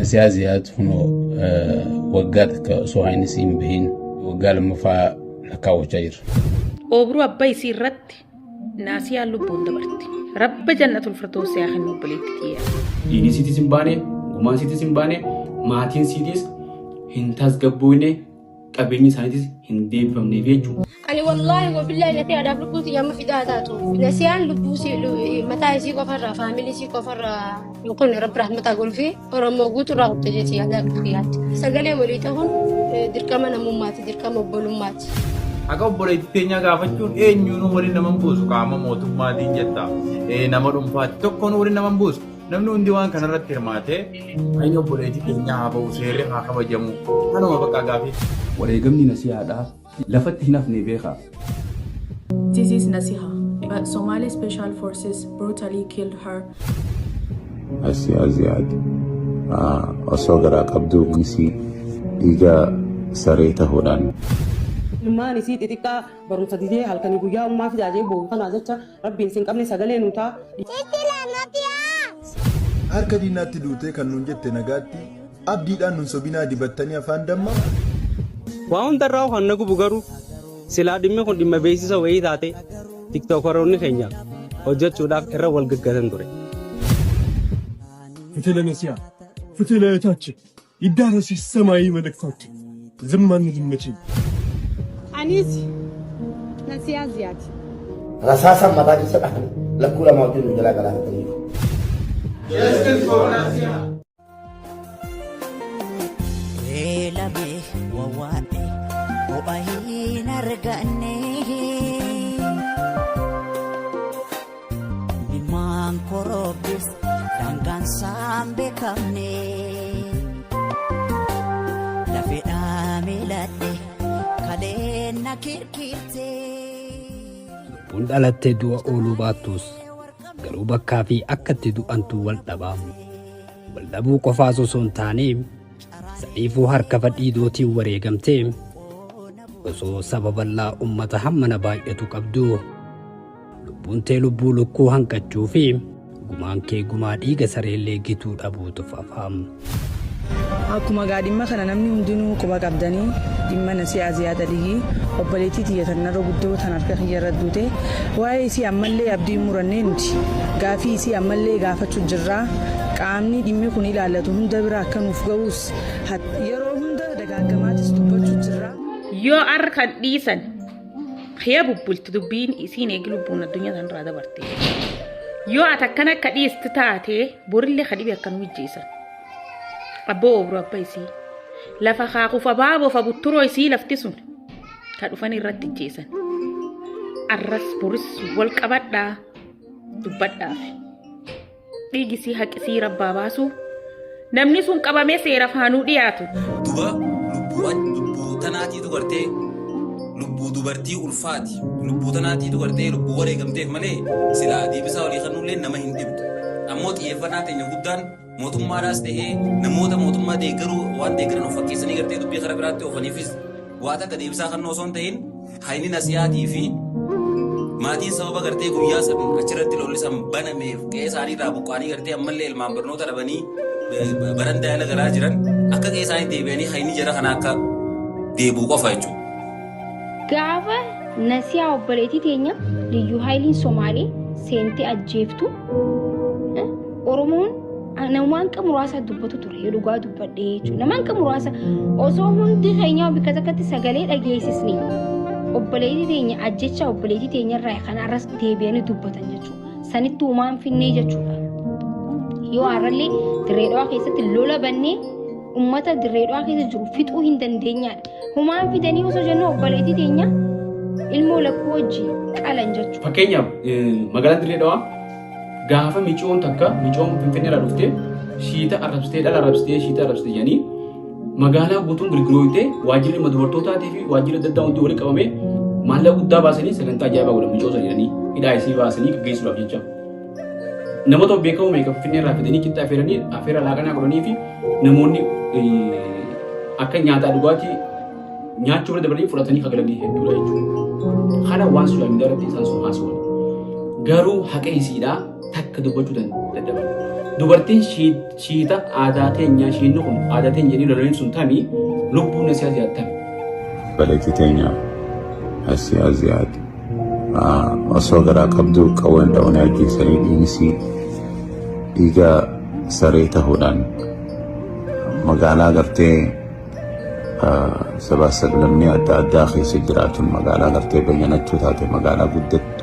نسيا زياد هنا وقعت كسوهين سين بهين وقال مفا لكاو جير أوبرو أبا يصير رت ناسيا لبون دبرتي رب جنة الفردوس يا أخي نوبليتي ديني سيتي سمباني ومان سيتي سمباني ماتين سيتيس هنتاز قبويني قبيني سانيتيس هندي بفمني فيجو أنا والله وبالله الذي أداب لبوسي يا ما في داتاتو نسيان لبوسي متى يسي كفر فاميلي سي كفر يكون رب رحمة أقول فيه ورا موجود راح تجيتي هذا الخيات سجلي وليتهون دركما نمومات دركما بولومات Akka obboleettii gaafachuun eenyuun waliin nama buusu qaama mootummaatiin jetta nama dhuunfaatti tokkoon waliin nama buusu namni hundi waan kanarratti hirmaatee ayni obboleettii keenya haa ba'u seerri haa kabajamu kanuma bakka gaafii. Wareegamni nasihaadhaa lafatti hin hafne beekaa. This is Nasiha, but Somali Special Forces brutally killed her. Asiya Ziyaad osoo garaa qabduu gisi dhiiga saree ta'uudhaan. Ilmaan isii xixiqqaa barumsa didee halkanii guyyaa ummaa fi jaajee boo'u kanaa jecha rabbiin siin qabne sagalee nuutaa. Harka diinaatti duutee kan nuun jette nagaatti abdiidhaan nun sobinaa dibattanii afaan dammaa. Waan hundarraa kan nagu bugaru silaa dhimmi kun dhimma beeksisa wayii taate tiktookaroonni keenya hojjechuudhaaf irra wal gaggatan ture. ፍትህ ለነሲያ ፍትህ ለእህታችን ይዳረስ ሰማያዊ መልእክታችን ዝም አንልም መቼም أنيسي نسيا زياد رصاصا مبادئ سبحان لكل موجود من جلال كلام التاريخ. Justice for Nasiha. Elabe wawade obahina regane Biman korobis dangan sambe kamne Lafi amilade kalena kirkirte Lubbuun dhalattee du'a ooluu baattus garuu bakkaa fi akkatti du'antu wal dhabaa. Wal dhabuu qofaas osoo hin taane sadiifuu harka fadhiidootiin wareegamtee osoo sababallaa uummata hammana baay'atu qabdu lubbuun tee lubbuu lukkuu hanqachuu fi gumaan kee gumaa dhiiga sareellee gituu dhabuutu fafaam. Akkuma gaadhimma kana namni hundinuu quba qabdanii dhimma Nasiyaa Ziyaada dhigi obboleettii tiyyatan narra guddoo tan harka kiyyarra duute waa'ee isii ammallee abdii murannee nuti gaafii isii ammallee gaafachuu jirraa qaamni dhimmi kun ilaallatu hunda bira akka nuuf ga'uus yeroo hunda dagaagamaatis dubbachuu jirraa. Yoo arkan dhiisan haya bubbulti dubbiin isiin eegi lubbuun addunyaa tanarraa dabarte yoo ati akkana akka dhiisti taate borillee kadhibe akkan wujjeessan. Abboo obro abba isii lafa kaakufa baaboo fa butturoo isii lafti sun ka dhufan irratti jeesan arras boris wal qabadhaa dubbadhaaf dhiigisii haqisii rabbaa baasu namni sun qabamee seera faanuu dhiyaatu. Duba lubbuu tanaatiitu gartee lubbuu dubartii ulfaati lubbuu tanaatiitu gartee lubbuu wareegamteef malee silaa deebisaa walii kannullee nama hin dhibdu ammoo xiyyeeffannaa teenya guddaan mootummaadhaas ta'ee namoota mootummaa deeggaruu waan deeggaran of fakkeessanii gartee dubbii karaa biraatti oofaniifis waan akka deebisaa kannoo osoo hin ta'in hayni Nasiyaatii fi maatiin sababa gartee guyyaa san achirratti lollisan banameef qe'ee isaanii irraa buqqaanii gartee ammallee ilmaan barnoota dhabanii barandaa yaala garaa jiran akka qe'ee isaanii deebi'anii hayni jara kana akka deebuu qofa jechuudha. Gaafa Nasiyaa obboleettii teenya liyyuu haayiliin Somaalee seentee ajjeeftu Oromoon namaan qamuraasa dubbatu ture yoo dhugaa dubbadhee jechuudha. Namaan qamuraasa osoo hundi keenya bikka takkatti sagalee dhageessisne obboleettii teenya ajjecha obboleettii teenya irraa kanarras deebi'anii dubbatan jechuudha. Sanitti uumaan finnee jechuudha. Yoo har'allee dirreedhaa keessatti lola bannee uummata dirreedhaa keessa jiru fixuu hin dandeenyaadha. Uumaan fidanii osoo jennu obboleettii teenya ilmoo lakkuu wajjin qalan jechuudha. Fakkeenyaaf magaalaa dirreedhaa gaafa micoon takka micoon finfinneerraa dhuftee shiita arrabsitee dhala arrabsitee shiita arrabsitee jedhanii magaalaa guutuun gurgurooyitee waajjirri dubartootaatii fi waajjirri adda addaa hundi walitti qabamee maallaqa guddaa baasanii sagantaa ajaa'ibaa godhan micoosa jedhanii hidhaa isii baasanii gaggeessuudhaaf jecha. Namoota beekamoo meeqa finfinneerraa fidanii qixxaa affeeranii affeera laaqanaa godhanii fi namoonni akka nyaataa dhugaatii nyaachuu irra dabalanii fudhatanii kagalanii hedduudha jechuudha. Kana waan sooshaal miidiyaa irratti isaan sun haasawwan garuu haqa isiidhaa takka dubbachuu dadhaban. dubartiin shiita aadaa teenya shiinni kun aadaa teenya jedhanii lolaniin sun tamii lubbuun asii aziyaatame. Baleetii teenya asii aziyaati. Osoo garaa qabdu qawween dha'uun ajjeesanii dhiigisii dhiiga saree ta'uudhaan magaalaa gartee sabaa sablammii adda addaa keessa jiraatuun magaalaa gartee bayyanachuu taate magaalaa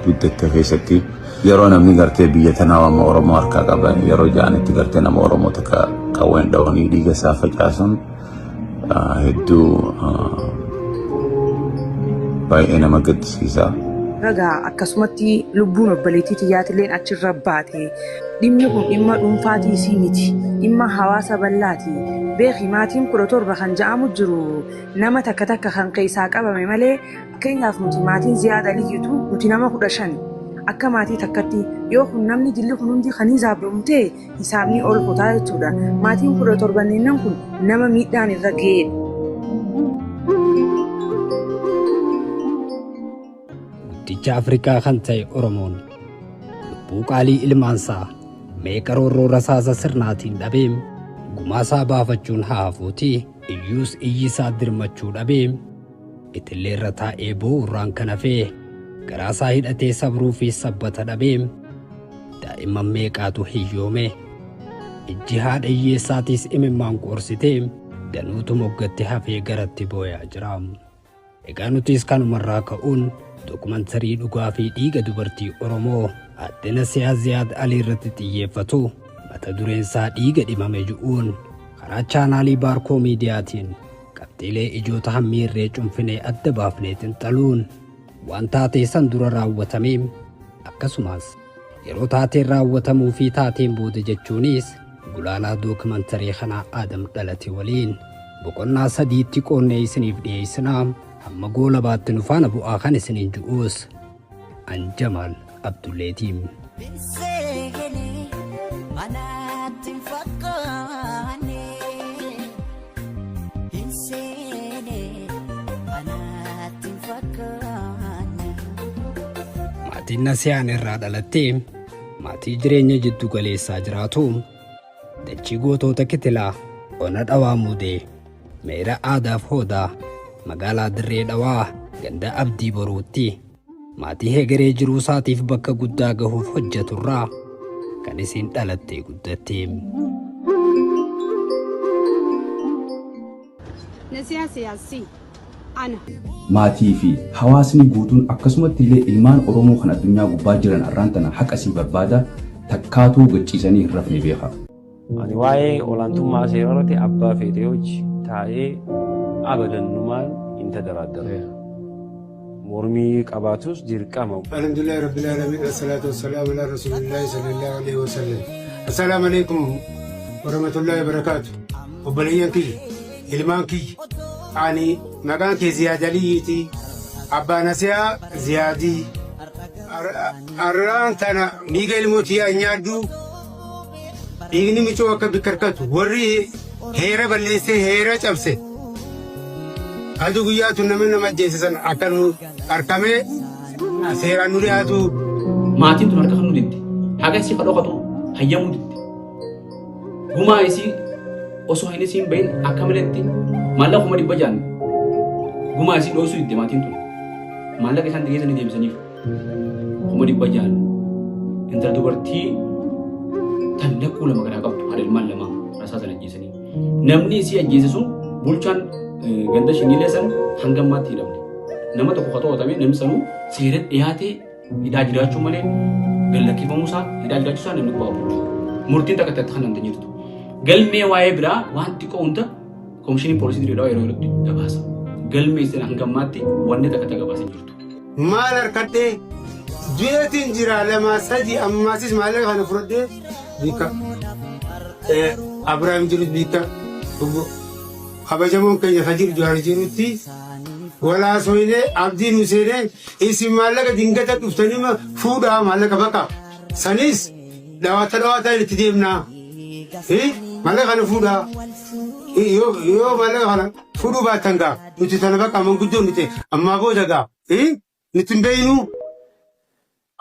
guddatte keessatti yeroo namni gartee biyya tanaa amma Oromoo harkaa qaban yeroo ja'anitti gartee nama Oromoo takka qawween dha'uunii dhiiga isaa facaasuun hedduu baay'ee nama gaddisiisa. Ragaa akkasumatti lubbuun obboleettii xiyyaatileen achirra baate dhimmi kun dhimma dhuunfaatii isii miti dhimma hawaasa bal'aati beeki maatiin 17 kan ja'amu jiru nama takka takka kan keessaa qabame malee fakkeenyaaf nuti maatiin Ziyaad Aliyyutu nuti nama 15 akka maatii takkatti yoo kun namni jilli kun hundi kan hisaabamte hisaabni ol kutaa jechuudha maatiin 17 kun nama miidhaan irra ga'eedha. Guddicha Afrikaa kan ta'e Oromoon lubbuu qaalii ilmaansaa meeqa roorroo rasaasa sirnaatiin dhabeem gumaasaa baafachuun haafuuti iyyuus iyyisaa dirmachuu dhabeem itillee taa'ee boo'urraan kan hafee garaasaa hidhatee sabruu fi sabbata dhabeem daa'imman meeqaatu hiyyoome ijji haadha hiyyeessaatiis imimmaan qorsitee danuutu moggatti hafee garatti booyaa jira. Egaa nutis kanumarraa ka'uun dokumantarii dhugaa fi dhiiga dubartii Oromoo aadde Nasihaa Ziyaad Alii irratti xiyyeeffatu mata dureensaa dhiiga dhimame ju'uun karaa chaanaalii Baarkoo Miidiyaatiin qabxiilee ijoota hammiirree cunfinee adda baafnee xinxaluun waan taatee san dura raawwatame akkasumas yeroo taateen raawwatamuu fi taateen booda jechuunis gulaalaa dokumantarii kanaa Aadam Dhalate waliin boqonnaa 3tti qoonnee isiniif dhiyeessinaa. Amma goola baatti nu faana bu'aa kan isiniin ju'uus an Jamaal Abdulleetiim. Maatiin Nasiyaan irraa dhalattee maatii jireenya jiddu galeessaa jiraatu dachii gootoota kitilaa ona dhawaa mudee meera aadaaf hoodaa magaalaa Dirree Dhawaa ganda Abdii Boruutti maatii hegeree jiruu isaatiif bakka guddaa gahuuf hojjeturraa kan isiin dhalattee guddatte. Nasihaa siyaasii ana. Maatii fi hawaasni guutuun akkasumatti illee ilmaan Oromoo kan addunyaa gubbaa jiran arraan tana haqa isii barbaada takkaatuu gachiisanii hin rafne beeka. Ani waa'ee olaantummaa seeraa irratti abbaa feetee hojii taa'ee abadannumaan hin tadaraaddareera. Mormii qabaatus dirqama. Alhamdulillahi rabbil alamin assalatu wassalamu ala rasulillahi sallallahu alaihi wasallam. Assalamu alaikum wa rahmatullahi wa barakatuh. Obboleeyyan kiyya ilmaan kiyya ani maqaan kee Ziyaad Aliyyiti abbaa Nasihaa Ziyaadii arraan tana dhiiga ilmootii nyaaddu dhiigni michoo akka bikkarkatu warri heera balleessee heera cabse aduu guyyaatu namni nama ajjeesisan akka nu harkamee seeraan nu dhiyaatu. Maatiin tun harka kan nu didde haga isii kadhokatu hayyamuu didde gumaa isii osoo hin isiin bahin akka maletti maallaqa 100 gumaa isii dhoosuu didde maatiin tun maallaqa isaan dhiyeessanii deebisaniif 100 intala dubartii tan lakkuu lama garaa qabdu haadha ilmaan lama rasaasan ajjeesanii namni isii ajjeese sun bulchaan ganda shiniilee san hanga ammaatti hidhamne nama tokko to'atame namni sanuu seeraan dhiyaatee hidhaa jiraachuu malee gallakkifamuusaa hidhaa jiraachuusaa namni bu'aa bulchu murtiin takka itti kan namni jirtu galmee waa'ee biraa waan xiqqoo hunda komishinii poolisii Dirree Dhawaa yeroo yerootti gabaasa galmee isin hanga ammaatti wanni takka gabaasa jirtu. Maal harkadhee du'eetiin jira lama sadi ammaasis maallaqa kana fudhadhee bika Abiraam jirutti bika kabajamoon keenya Hajiir Jawaar jirutti walaasoyne abdiin Huseenee isin maallaqa dingata dhuftanii fuudhaa maallaqa baqa sanis dhawaata itti deemnaa maallaqa kana fuudhaa yoo maallaqa kana fuudhuu baattan gaa nuti tana baqa manguddoon nuti ammaa booda gaa nuti hin beeynu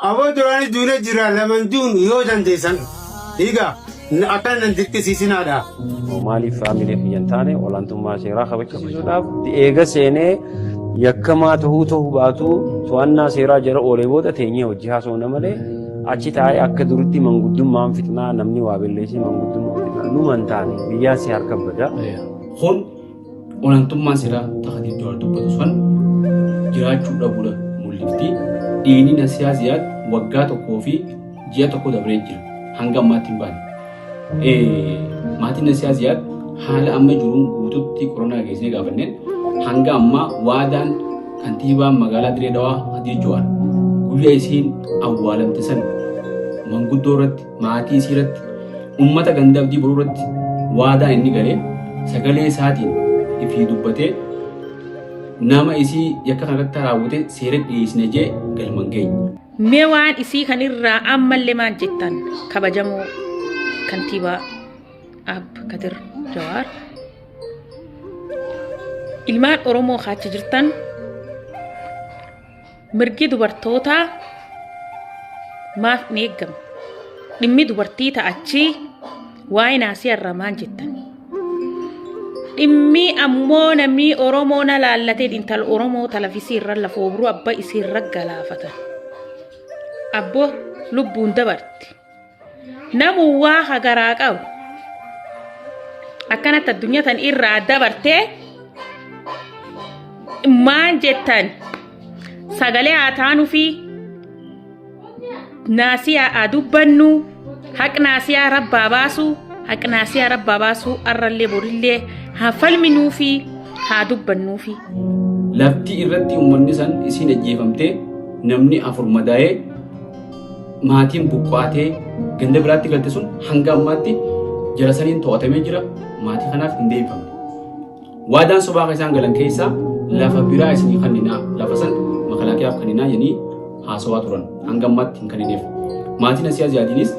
aboo duraanii duune jira laman duun yoo dandeessan egaa akka nan dirqisiisinaadha. Maaliif faamilii biyyan taane olaantummaa seeraa kabachiisuudhaaf eega seenee yakkamaa ta'uu baatu to'annaa seeraa jara oolee booda teenyee hojii haasofna malee achi taa'ee akka duritti manguddummaan fixnaa namni waa balleessee manguddummaan fixnaa numan taane biyyaa si harka badaa. Kun olaantummaan seeraa taatee dura dubbatu sun jiraachuu dhabuudha mul'ifti. Dhiini Nasihaa Ziyaad waggaa tokkoo fi ji'a tokko dabree jira hanga ammaatti hin baane. Maatiin Nasihaa Ziyaad haala amma jiruun guututti koronaa geessee gaafanneen hanga ammaa waadaan kantiibaa magaalaa Diree Dhawaa Hadiir Jawaar guyyaa isiin awwaalamte san manguddoo irratti maatii isii irratti uummata gandaa abdii boruu irratti waadaa inni galee sagalee isaatiin ifii dubbatee nama isii yakka kanarratti raawwate seera dhiyeessine jee galman geenye. Mee waan isii kanirraa ammallee maal jettan kabajamoo kantiibaa Abba Kadir Jawaar ilmaan Oromoo kaacha jirtan mirgi dubartootaa maaf ni eegama dhimmi dubartii ta'achii waa'ee naasii irraa maal jettan dhimmi ammoo namni Oromoo na laallatee intala Oromoo televizii irra lafa obruu abba isii irra galaafatan abbo lubbuun dabarti namu waa hagaraa qabu akkanatti addunyaa tan irraa dabartee maal jettan sagalee haa taanuu fi naasiyaa haa dubbannu haq naasiyaa rabbaa baasu haq naasiyaa rabbaa baasu arrallee borillee haa falminuu fi haa dubbannuu fi. Lafti irratti uummanni san isiin ajjeefamtee namni afur madaa'ee maatiin buqqaatee ganda biraatti galte sun hanga ammaatti jara saniin to'atamee jira maatii kanaaf hin deebifamne. Waadaan sobaa kan isaan galan keessaa lafa biraa isinii kanninaa lafa san makalaakiyaaf kanninaa jedhanii haasawaa turan hanga ammaatti hin kannineef. Maatiin Nasihaa Ziyaadiinis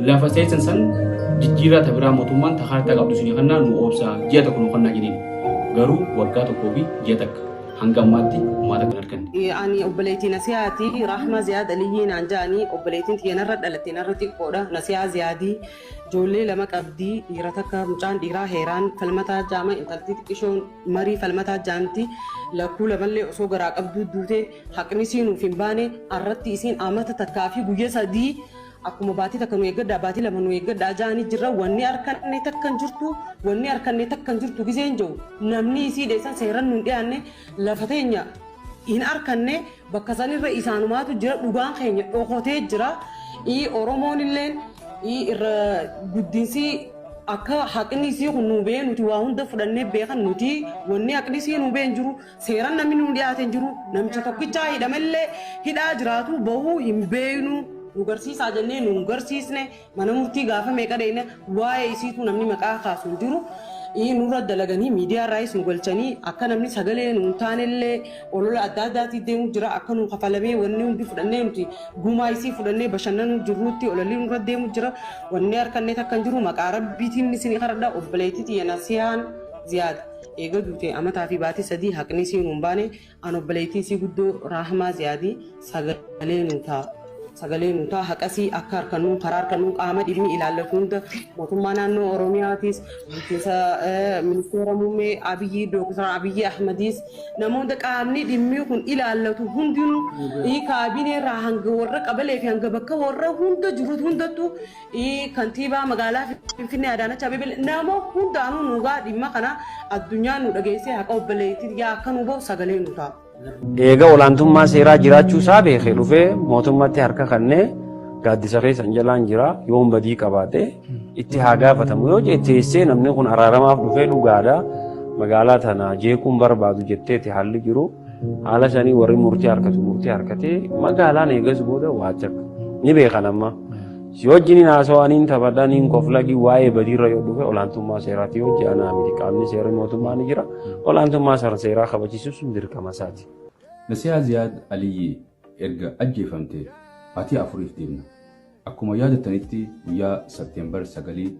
lafa seesan san jijjiirraa tabiraa mootummaan takaartaa qabdu isinii kannaa nu oobsaa ji'a tokko nu kannaa jedheen garuu waggaa tokkoo fi ji'a takka hanga ammaatti uummata kan arganne. Ani obboleettii Nasihaati Rahmaa Ziyaad Aliyyii naan jedhanii obboleettiin tiyanarra dhalattee narra xiqqoodha. Nasihaa Ziyaadii ijoollee lama qabdii dhiira takka mucaan dhiiraa heeraan falmataa jaama intalti xiqqishoon marii falmataa jaanti lakkuu lamallee osoo garaa qabduu duute haqni siinuuf hin baane arratti isiin amata takkaa fi guyyaa sadii akkuma baatii takka nu eeggaddaa baatii lama nu eeggaddaa jaanii jirra wanni harkanne takkan jirtu giseen jiru namni isii dheessan seeran nu hin dhiyaanne lafa teenya hin harkanne bakka sanirra isaanumaatu jira dhugaan keenya dhokotee jira Oromoon illeen irra guddinsi akka haqni isii kun nu bee nuti waa hunda fudhannee beekan nuti wanni haqni isii nu bee jiru seeran namni nu dhiyaate jiru namicha tokkichaa hidhamallee hidhaa jiraatu bahuu hin beeknu. Nu garsiisaa jennee nu garsiisne mana murtii gaafa meeqa deene waa'ee isiitu namni maqaa kaasu hin jiru. Nurra dalaganii miidiyaa irraayis nu galchanii akka namni sagalee nu hin taanellee olola adda addaatti deemu jira akka nu kafalamee wanni hundi fudhannee nuti gumaa isii fudhannee bashannanuu jirruutti ololli nurra deemu jira wanni harkannee takkan jiru maqaa rabbiitiin isinii karadha obboleettii Nasihaa Ziyaad eega duute amataa fi baatii sadii haqni isii nu hin baane an obboleettii isii guddoo Rahmaa Ziyaadii sagalee nu ta'a. Sagalee nuti haqasii akka harkannuu karaa harkannuu qaama dhimmi ilaallatu hunda mootummaa naannoo Oromiyaatis bulchiinsa ministeera muummee Abiyyi Dooktar Abiyyi Ahmadiis namoota qaamni dhimmi kun ilaallatu hundinuu kaabinee irraa hanga warra qabalee fi hanga bakka warra hunda jiru hundattuu kantiibaa magaalaa Finfinnee Adaanach Abeebee nama hundaanuu nuugaa dhimma kana addunyaa nu dhageessee haqa obboleettii yaa akka nu bahu sagalee nu ta'a. Eega olaantummaa seeraa jiraachuu isaa beekee dhufee mootummaatti harka kennee gaaddisa keessan jalaan jira yoo badii qabaate itti haa gaafatamu yoo teessee namni kun araaramaaf dhufee dhugaadha magaalaa tana jeequun barbaadu jetteeti haalli jiru haala sanii warri murtii harkatee magaalaan eegas booda waachakka ni beekan amma si wajjiniin haasawaniin taphadhaniin koflagii waa'ee badiirra yoo dhufe olaantummaa seeraati yoo je'anaa miti qaamni seera mootummaa ni jira olaantummaa seeraa kabachiisuun sun dirqama isaati. Nasihaa Ziyaad Aliyyii erga ajjeefamte baatii afuriif deemna. Akkuma yaadattanitti guyyaa Seepteembar 9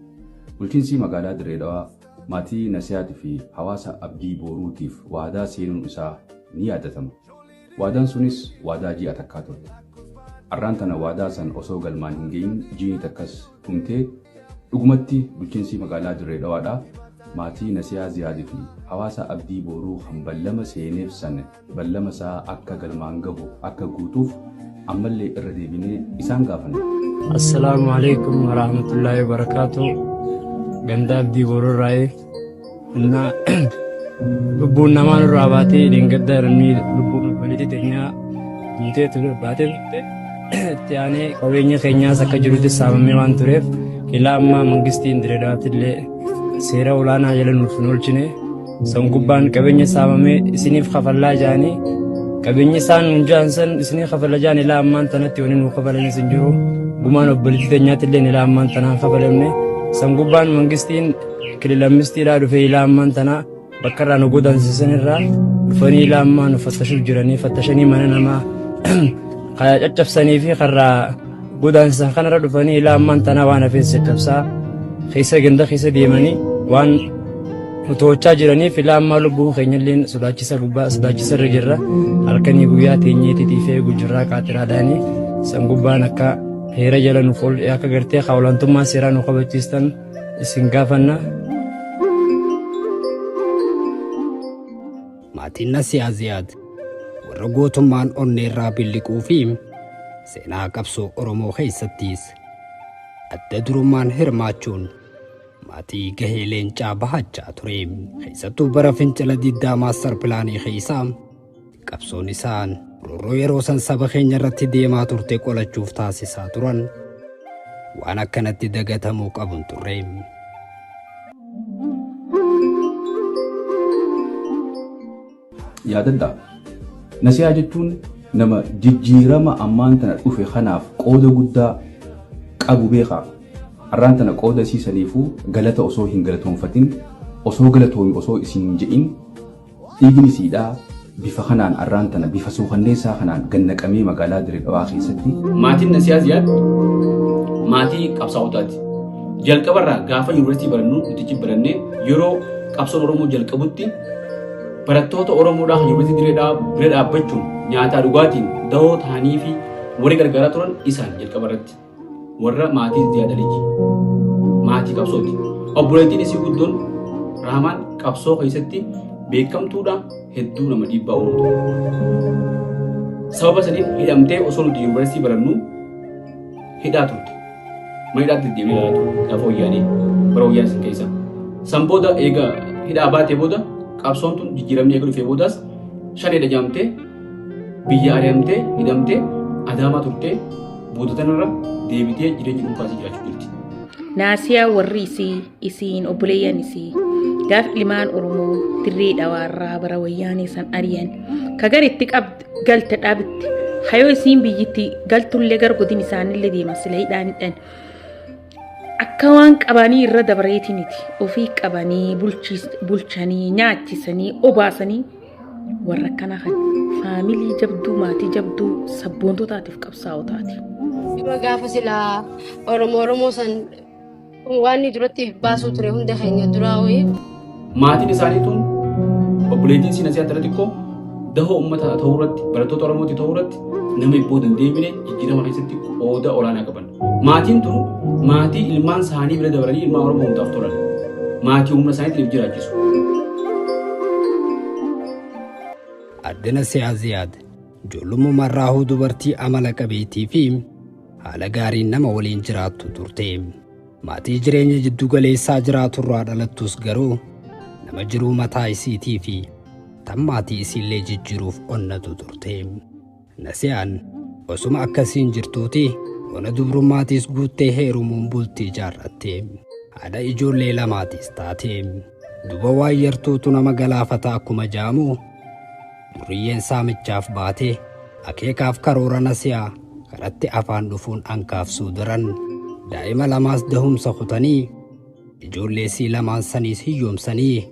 bulchiinsi magaalaa Diree Dhawaa maatii Nasihaatii fi hawaasa abdii boruutiif waadaa seenuun isaa ni yaadatama. Waadaan sunis waadaa ji'a takkaa ture. Arraan tana waadaa san osoo galmaan hin gahin ji'i takkas dhumtee dhugumatti bulchiinsi magaalaa Dirree Dhawaadhaa maatii Nasiyaa Ziyaadii fi hawaasa Abdii Booruu kan ballama seeneef san ballama isaa akka galmaan gahu akka guutuuf ammallee irra deebinee isaan gaafanne. Assalaamu alaikum warahmatullahi wabarakatuh. Ganda Abdii Booruu raayee እና lubbuun namaa nurraa baatee dheengadda irranii lubbuun obboleettii teenyaa duutee baatee itti aanee qabeenya keenyaas akka jirutti saamamee waan tureef ilaa ammaa mangistiin Dirree Dhawaatti illee seera olaanaa jala nuuf hin oolchine san gubbaan qabeenya saamamee isiniif kafallaa jaanii qabeenya isaan hunjaan san isiniif kafallaa jaan ilaa ammaan tanatti wani nuuf kafalanis hin jiru gumaan obboleettii teenyaatti illee ilaa ammaan tanaan kafalamne san gubbaan mangistiin kililamistiidhaa dhufee ilaa ammaan tanaa bakka irraa nu godaansisan irraa dhufanii ilaa ammaa nu fattashuuf jiranii fattashanii mana namaa kaya caccabsanii fi karraa godaansisan kanarra dhufanii ilaa ammaan tanaa waan hafeen caccabsaa keessa ganda keessa deemanii waan nu to'achaa jiraniif ilaa ammaa lubbuun keenyallee sodaachisa irra jirra halkanii guyyaa teenyeetiitii fi gujirraa qaatiraadhaanii san gubbaan akka heera jala nuuf akka gartee hawlantummaa seeraa nu qabachiistan isin gaafanna. Maatiin Nasiyaa Ziyaad warra gootummaan onnee irraa billiquu fi seenaa qabsoo Oromoo keessattis adda durummaan hirmaachuun maatii gahee leencaa bahachaa ture. Keessattuu bara fincila diddaa maastar pilaanii keessaa qabsoon isaan roorroo yeroo san saba keenya irratti deemaa turte qolachuuf taasisaa turan waan akkanatti dagatamuu qabu hin turre. Yaadadhaa Nasiyaa jechuun nama jijjiirama ammaan tana dhufe kanaaf qooda guddaa qabu beekaa. Har'aan tana qooda siisaniifuu galata osoo hin galatoonfatin osoo galatoomi osoo isin je'in dhiigni siidhaa bifa kanaan har'aan tana bifa suukanneessaa kanaan gannaqamee magaalaa Dirree Dhawaa keessatti. Maatiin Nasiyaa Ziyaad maatii qabsaa'otaati. Jalqabarraa gaafa yuunivarsiitii barannu nuti barannee yeroo qabsoon Oromoo jalqabutti barattoota Oromoodhaa yuunivarsiitii Dirree dhaabbachuun nyaataa dhugaatiin dahoo ta'anii fi warri gargaaraa turan isaan jalqabarratti warra maatii Ziyaad Aliyyi maatii qabsooti. Obboleettiin isii guddoon Raamaan qabsoo keessatti beekamtuudha hedduu nama dhiibbaa uumtu. Sababa saniif hidhamtee osoo nuti yuunivarsiitii barannu hidhaa turte. Mana hidhaatti deemee ilaalaa ture gaafa wayyaanee bara wayyaan isin keessa. San booda eega hidhaa baatee booda qabsoon tun jijjiiramni eega dhufee boodas shaneedha jaamtee biyya ari'amtee hidhamtee Adaamaa turtee boodatanirra deebitee jireenya dhuunfaasii jiraachuu jirti. Nasiyaa warri isiin obboleeyyan isii gaaf ilmaan Oromoo Dirree Dhawaarraa bara wayyaanee san ari'an kagar itti galte dhaabitti hayoo isiin biyyatti galtullee gar godin isaanillee deeman sila hidhaanidhaan akka waan qabanii irra dabareetiniti ofii qabanii bulchanii nyaachisanii obaasanii warra akkana kan faamilii jabduu maatii jabduu sabboontotaatiif qabsaa'otaati. Gaafa silaa Oromoo san waan inni duratti baasuu ture hunda keenya duraa wayii. Maatiin isaanii tun obboleettiin siin asii attana xiqqoo dahoo uummataa ta'uu irratti barattoota Oromootii ta'uu irratti nama ibboo dandeebine jijjiirama keessatti qooda olaanaa qaban. Maatiin tun maatii ilmaan isaanii bira dabaranii ilmaan Oromoo hundaaf tolan. Maatii humna isaaniitiif jiraachisu. Adde Nasiyaa Ziyaad ijoollummaarraa dubartii amala qabeettii fi haala gaariin nama waliin jiraattu turte. Maatii jireenya jiddu galeessaa jiraaturraa dhalattus garuu nama jiruu mataa isiitii fi tan maatii isiillee jijjiiruuf onnatu turte. Nasiyaan osuma akkasiin jirtuuti ona dubrummaatiis guuttee heerumuun bultii ijaarratte. Haadha ijoollee lamaatiis taate. Duba waayyartuutu nama galaafata akkuma jaamu duriyyeen saamichaaf baate akeekaaf karoora Nasiyaa karatti afaan dhufuun ankaafsuu daran. Daa'ima lamaas dahumsa kutanii ijoollee sii lamaan saniis hiyyoomsanii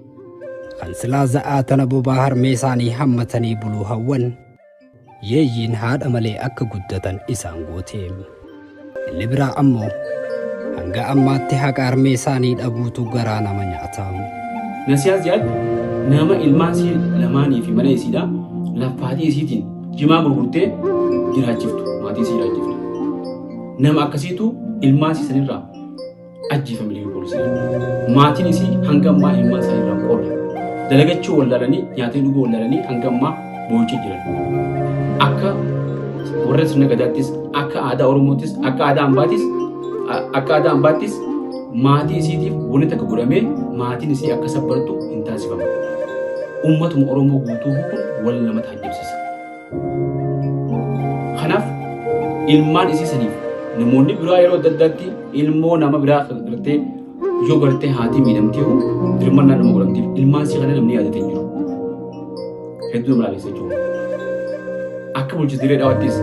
kan silaa za'aa tana bobaa harmee isaanii hammatanii buluu hawwan yeeyyiin haadha malee akka guddatan isaan goote. Inni biraa ammoo hanga ammaatti haqa harmee isaanii dhabuutu garaa nama nyaata. Nasiyaa Ziyaad nama ilmaan isii lamaanii fi mana isiidhaa laffaatii isiitiin jimaa gurgurtee jiraachiftu maatii isii jiraachiftu. Nama akkasiitu ilmaan siisanirraa ajjeefame liyyuu poolisiidha. Maatiin isii hanga ammaa ilmaan isaanii irraa qolla. Dalagachuu wallaalanii nyaatanii dhuguu wallaalanii hanga ammaa boo'ichaa jiran. Akka warra sirna gadaattis akka aadaa Oromoottis akka aadaa hambaattis maatii isiitiif wanti takka godhamee maatiin isii akka sabbartu hin taasifamu. Uummatuma Oromoo guutuu kun wal nama taajjabsiisa. Kanaaf ilmaan isii saniif namoonni biraa yeroo adda addaatti ilmoo nama biraa gartee yoo gartee haati miidhamtee dirmannaa nama godhamteef ilmaan isii kana namni yaadatee jiru. Hedduu nama laalisa jechuudha. Akka bulchiinsa dirree dhawaattis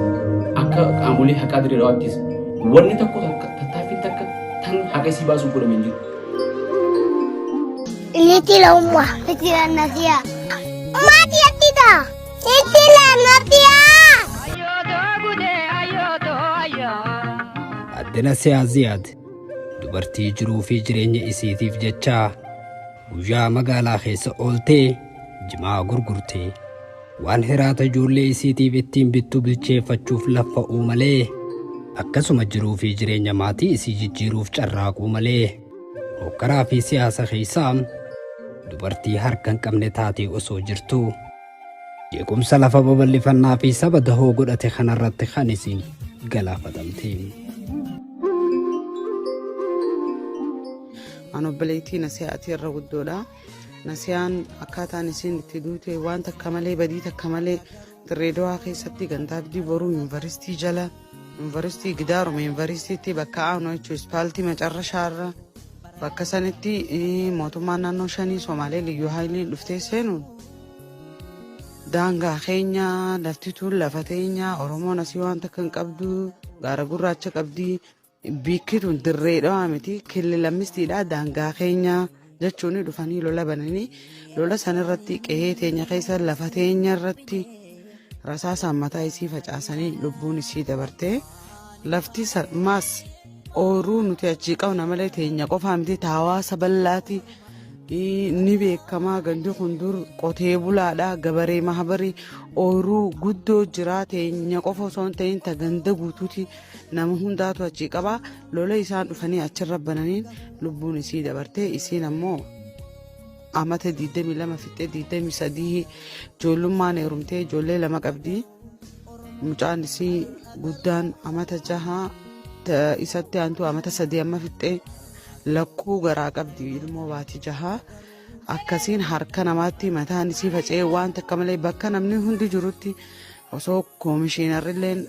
akka qaamolee haqaa dirree dhawaattis wanni tokko tattaaffii takka tan haqa isii baasuuf godhamee hin jiru. Litila umma, litila nasia. Mati atita, litila nasia. Adde Nasiyaa Ziyaad dubartii jiruu fi jireenya isiitiif jecha guyyaa magaalaa keessa ooltee jimaa gurgurtee waan hiraata ijoollee isiitiif ittiin bittu bilcheeffachuuf laffa'uu malee akkasuma jiruu fi jireenya maatii isii jijjiiruuf carraaquu malee hokkaraa fi siyaasa keessaa dubartii harka hin qabne taatee osoo jirtu jeequmsa lafa babal'ifannaa fi saba dahoo godhate kanarratti kan isiin galaafatamte. An obboleettii Nasiyaatii irra guddoodha. Nasiyaan akkaataan isiin itti duute waan takka malee badii takka malee Dirree Dawaa keessatti gantaabdii boruu yuunivarsiitii jala yuunivarsiitii Gidaaruma yuunivarsiitii bakka aanoo jechuun ispaaltii macarrashaarra bakka sanitti mootummaan naannoo shanii Somaalee liyyuu haayiliin dhuftee seenuun daangaa keenya laftituun lafa teenya Oromoon asii waan takka hin qabdu gaara gurraacha qabdii biikkituun Dirree Dawaa miti killilammistiidha daangaa keenya jechuun dhufanii lola bananii lola sanirratti qe'ee teenya keessa lafa teenya irratti rasaasaan mataa isii facaasanii lubbuun isii dabartee lafti maas ooruu nuti achii qabna malee teenya qofaa miti hawaasa bal'aati ni beekamaa gandi hundur qotee bulaadha gabaree mahabarii ooruu guddoo jira teenya qofa osoo hin ta'in ta ganda guutuuti nama hundaatu achii qaba lola isaan dhufanii achirra bananiin lubbuun isii dabartee isiin ammoo amata 22 fixee 23 ijoollummaan heerumtee ijoollee lama qabdi mucaan isii guddaan amata 6 isatti aantu amata 3 amma fixee lakkuu garaa qabdi ilmoo baatii 6 akkasiin harka namaatti mataan isii faca'ee waan takka malee bakka namni hundi jirutti osoo koomishiinarrilleen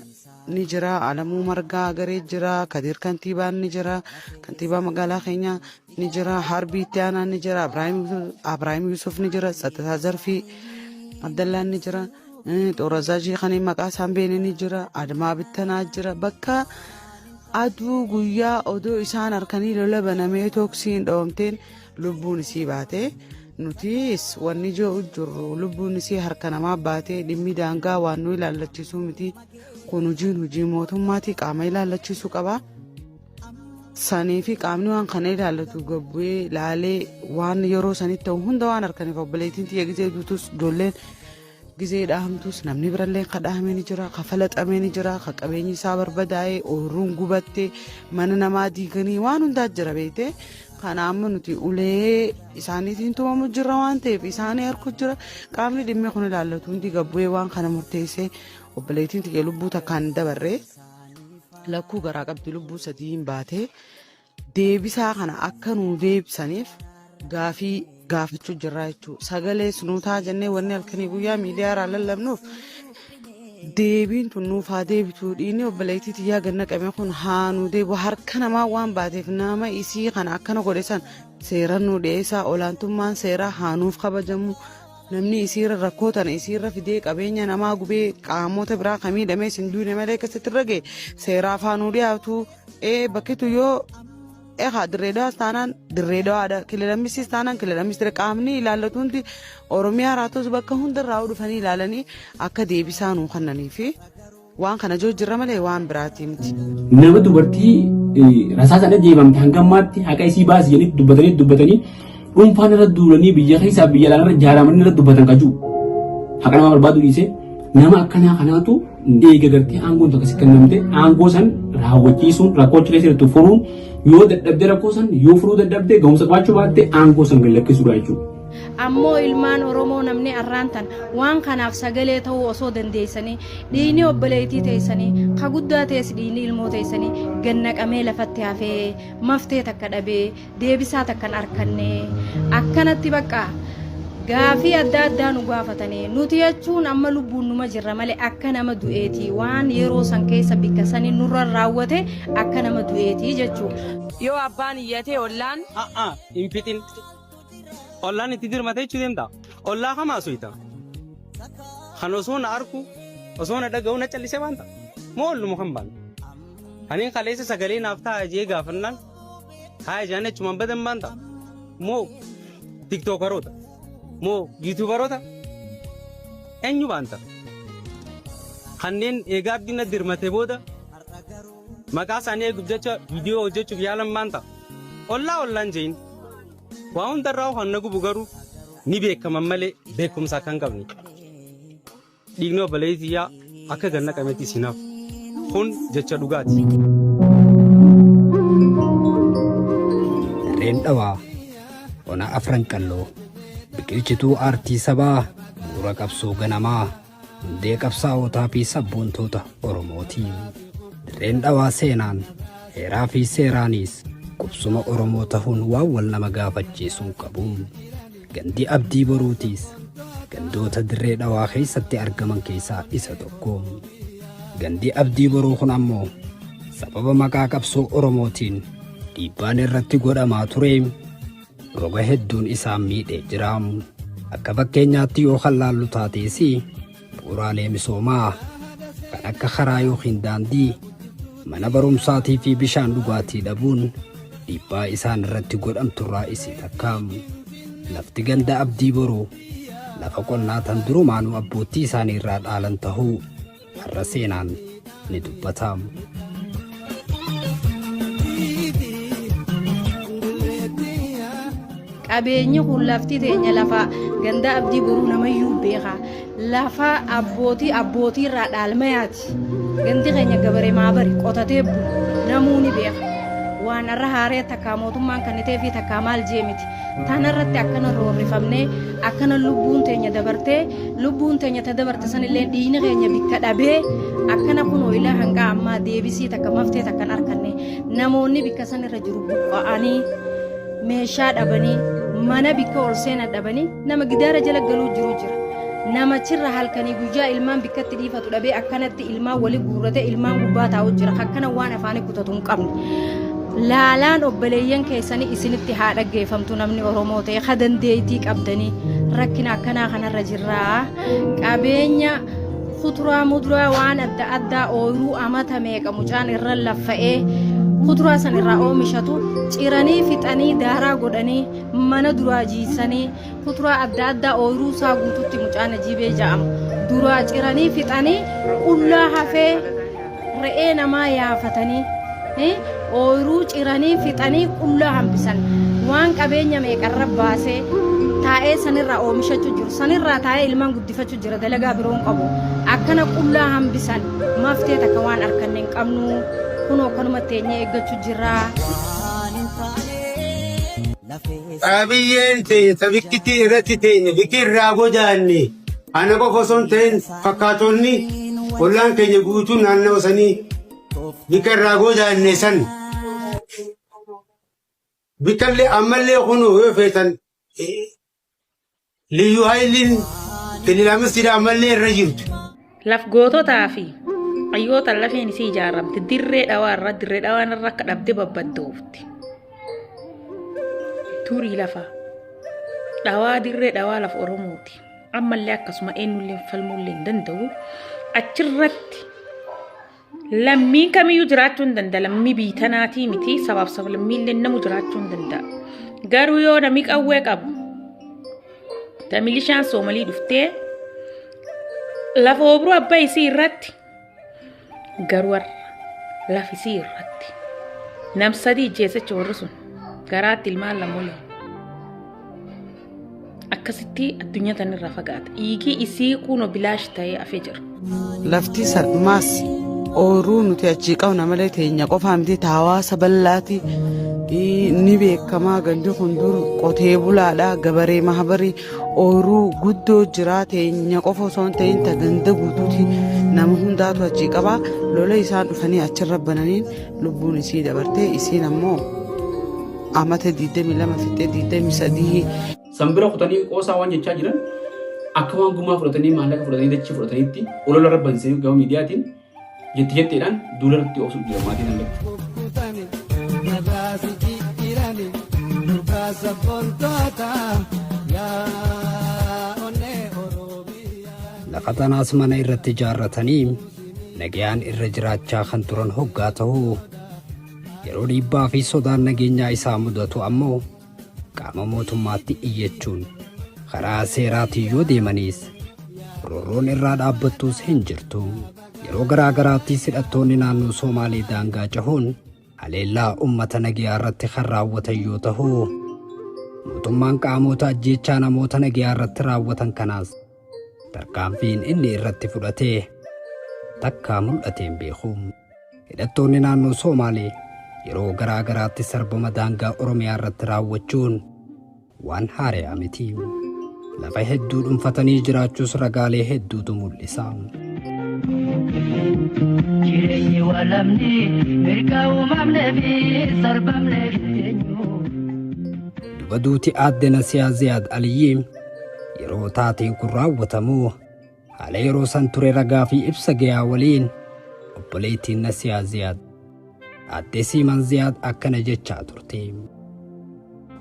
ni jira Alamuu Margaa garee jira Kadir kantiibaan ni jira kantiibaa magaalaa keenya ni jira Harbii itti aanaan ni jira Abrahaim Yusuf ni jira Sattataa Zarfii Abdallaan ni jira Xoorazaajii kan maqaa isaan beene ni jira Admaa Bittanaa jira bakka aduu guyyaa odoo isaan harkanii lola banamee tooksiin dhoomteen lubbuun isii baatee nutis wanni jiru lubbuun isii harka namaa baatee dhimmi daangaa waan nu ilaallachiisu miti kun hojii mootummaatii qaama ilaallachiisu qaba. Sanii fi qaamni waan kana ilaallatu gabbu'ee laalee waan yeroo sanitti ta'u hunda waan harkaniif obboleettiin xiyya gizee duutus ijoolleen gizee dhahamtus namni birallee kadhaamee ni jira kafalaxamee ni jira qabeenyi isaa barbadaa'ee ooyiruun gubattee mana namaa diiganii waan hundaa jira beekte kana amma nuti ulee isaaniitiin tumamu jira waan ta'eef isaanii harku jira qaamni dhimmi kun ilaallatu hundi gabbu'ee waan kana murteessee obboleettiin xiyya lubbuu takkaan dabarree lakkuu garaa qabdi lubbuu 3 baatee deebisaa kana akka nuu deebisaniif gaafii gaafachuu jirra jechuudha. Sagalee sunuutaa jennee wanni halkanii guyyaa miidiyaa irraa lallabnuuf deebiin tun nuuf haa deebitu dhiinni obboleettii xiyyaa ganna qabee kun haa nuu deebi'u harka namaa waan baateef nama isii kana akkana godhe san seeraan nuu dhiyeessaa olaantummaan seeraa haa nuuf kabajamu. Namni isiirra rakkoo tana isiirra fidee qabeenya namaa gubee qaamota biraa kan miidhamee sin duune malee akkasitti irra ga'e seeraaf haa nuu dhiyaatu bakkitu yoo Dirree Dawaa taanaan Dirree Dawaadha kililamisis taanaan kililamisira qaamni ilaallatu hundi Oromiyaa raatos bakka hundarraa dhufanii ilaalanii akka deebisaa nuu kennanii fi waan kana jirra malee waan biraati miti. Nama dubartii rasaasaan ajjeefamte hanga ammaatti haqa isii baasii jedhanii dubbatanii dhuunfaan irra duulanii biyya keessaa biyya alaarra ijaaramanii irra dubbatan qajuu haqa nama barbaadu dhiisee nama akkanaa kanaatu eega gartee aangoon tokko si kennamte aangoo san raawwachiisuun rakkoo achilee sirriitti furuun yoo dadhabde rakkoo san yoo furuu dadhabde ga'umsa qabaachuu baatte aangoo san gallakkisuudha jechuudha. Ammoo ilmaan Oromoo namni arraantan waan kanaaf sagalee ta'uu osoo dandeessanii dhiini obboleettii teessanii ka guddaa teessi dhiini ilmoo teessanii gannaqamee lafatti hafee maftee takka dhabee deebisaa takkan arkanne akkanatti bakka gaafii adda addaa nu gaafatanii nuti jechuun amma lubbuun numa jirra malee akka nama du'eetii waan yeroo san keessa bikka sanii nurra raawwate akka nama du'eetii jechuudha. Yoo abbaan iyyatee ollaan hin fixin. Ollaan itti dirmatee jechuu deemta. Ollaa kamaa suyita. Kan osoo na arku osoo na dhaga'u na callisee waanta. Moo olluma kan baanu. Ani kaleessa sagalee naaf ta'a jee gaafannaan haa ijaan jechuun badan baanta. Moo tiktookaroota. Moo yuutuubaroota. Eenyu baanta. Kanneen eegaa abdiin dirmatee booda maqaa isaanii eeguuf jecha viidiyoo hojjechuuf yaalan baanta. Ollaan jeeyin. Waan hundarraa waan nagu bugaru ni beekaman malee beekumsa akka hin qabne. Dhiigni obboleettii akka ganna qameetti sinaaf kun jecha dhugaati. Darreen dhawaa ona afran qalloo biqilchituu aartii sabaa bu'uura qabsoo ganamaa hundee qabsaa'otaa fi sabboontoota Oromooti. Darreen dhawaa seenaan heeraa fi seeraanis qubsuma Oromoo ta'uun waan wal nama gaafachiisuu qabu. Gandi abdii boruutiis gandoota dirree dhawaa keessatti argaman keessaa isa tokko. Gandi abdii boruu kun ammoo sababa maqaa qabsoo Oromootiin dhiibbaan irratti godhamaa ture roga hedduun isaan miidhee jira. Akka fakkeenyaatti yoo hallaallu taatees bu'uuraalee misoomaa kan akka karaa yookiin daandii mana barumsaatii fi bishaan dhugaatii dhabuun dhiibbaa isaan irratti godhamturraa isi takka. Lafti ganda abdii boruu lafa qonnaa tan durumaanuu abbootii isaanii irraa dhaalan tahuu har'a seenaan ni dubbata. Qabeenyi kun lafti teenya lafa ganda abdii boruu namayyuu beeka. Lafa abbootii irraa dhaalmayaati. Gandi keenya gabaree maabari qotatee bulu namuu ni beeka. Waan irra haaree takkaa mootummaan kan itee fi takkaa maal jeemiti. Tanarratti akkana roorrifamnee akkana lubbuun teenya ta dabarte sanillee dhiigni keenya bikka dhabee akkana kun ilaa hanga ammaa deebisii takka maftee takkan arkanne namoonni bikka sanirra jiru buqqa'anii meeshaa dhabanii mana bikka ol seenan dhabanii nama gidaara jala galuu jiru jira. Namachirra halkanii guyyaa ilmaan bikkatti dhiifatu dhabee akkanatti ilmaan wali guurrate ilmaan gubbaa taa'u jira. Akkana waan afaanii kutatu hin qabne. Laalaan obboleeyyan keessanii isinitti haa dhaggeeffamtu namni Oromoo ta'e ha dandeettii qabdanii rakkina akkanaa kanarra jirraa. Qabeenya kuduraa muduraa waan adda addaa ooyiruu amata meeqa mucaan irra laffa'ee kuduraa san irraa oomishatu ciranii fixanii daaraa godhanii mana duraa jiisanii kuduraa adda addaa ooyiruu isaa guututti mucaan ajibee ja'amu duraa ciranii fixanii qullaa hafee re'ee namaa yaafatanii ooyiruu ciranii fixanii qullaa hambisan waan qabeenya meeqarra baasee taa'ee sanirraa oomishachuu jiru sanirraa taa'ee ilmaan guddifachuu jira dalagaa biroon qabu akkana qullaa hambisan maftee takka waan arkanne hin qabnu kunoo kanuma teenyee eeggachuu jirra. Qabiyyeen teenya tabikkitti irratti teenya bikki irraa godaanne ana qofa osoo hin ta'in fakkaatonni ollaan keenya guutuun naannoo sanii bikka irraa godaanne san bikkallee ammallee kunoo yoo feetan liyyuu haayiliin kililaamistidha ammallee irra jirtu. Laf goototaa fi hayyoota lafeen isii ijaaramte dirree dhawaan irra akka dhabde babbadda'uufti. Turii lafa dhawaa dirree dhawaa lafa Oromooti. Ammallee akkasuma eenyullee falmuullee hin danda'u. Achirratti lammiin kamiyyuu jiraachuu hin danda'a. Lammii biitanaatii miti sabaaf sablammiillee namu jiraachuu hin danda'a. Garuu yoo namni qawwee qabu milishaan Soomalii dhuftee lafa obruu abbaa isii irratti garuu lafa isii irratti nam sadii ijjeessacha warri sun garaatti ilmaan lamoole akkasitti addunyaa tanirraa fagaata. Dhiigii isii kunoo bilaash ta'ee hafee jira. Lafti salphumaas ooyiruu nuti achii qabna malee teenya qofaa miti hawaasa bal'aati ni beekamaa gandi kun dur qotee bulaadha gabaree mahabarii ooyiruu guddoo jira teenya qofa osoo hin ta'in ta ganda guutuuti nama hundaatu achii qaba lola isaan dhufanii achirra bananiin lubbuun isii dabartee isiin ammoo amata 22 fixee 23 Sambira kutanii qoosaa waan jechaa jiran akka waan gumaa fudhatanii maallaqa fudhatanii dachii fudhataniitti olola rabbansee gama miidiyaatiin jetteedhaan duula irratti oofsuuf jira maatiin lafa tanaas mana irratti ijaarratanii nagayaan irra jiraachaa kan turan hoggaa ta'uu yeroo dhiibbaa fi sodaan nageenyaa isaa mudatu ammoo qaama mootummaatti iyyachuun karaa seeraatiin yoo deemaniis roorroon irraa dhaabbattuus hin jirtu. Yeroo garaa garaatti hidhattoonni naannoo Somaalee daangaa cahuun haleellaa uummata nagayaa irratti kan raawwatan yoo ta'u mootummaan qaamota ajjeechaa namoota nagayaa irratti raawwatan kanaas tarkaanfiin inni irratti fudhatee takkaa mul'ateen beeku. Hidhattoonni naannoo Somaalee yeroo garaa garaatti sarbama daangaa Oromiyaa irratti raawwachuun waan haaraa miti. Lafa hedduu dhuunfatanii jiraachuus ragaalee hedduutu mul'isa. Jireenyi walamni mirga uumamnee fi sarbamnee jireenyu. Duba duuti aadde Nasiyaa Ziyaad Aliyyi yeroo taateen kun raawwatamu haala yeroo san ture ragaa fi ibsa gayaa waliin obboleettiin Nasiyaa Ziyaad aadde Siiman Ziyaad akkana jechaa turte.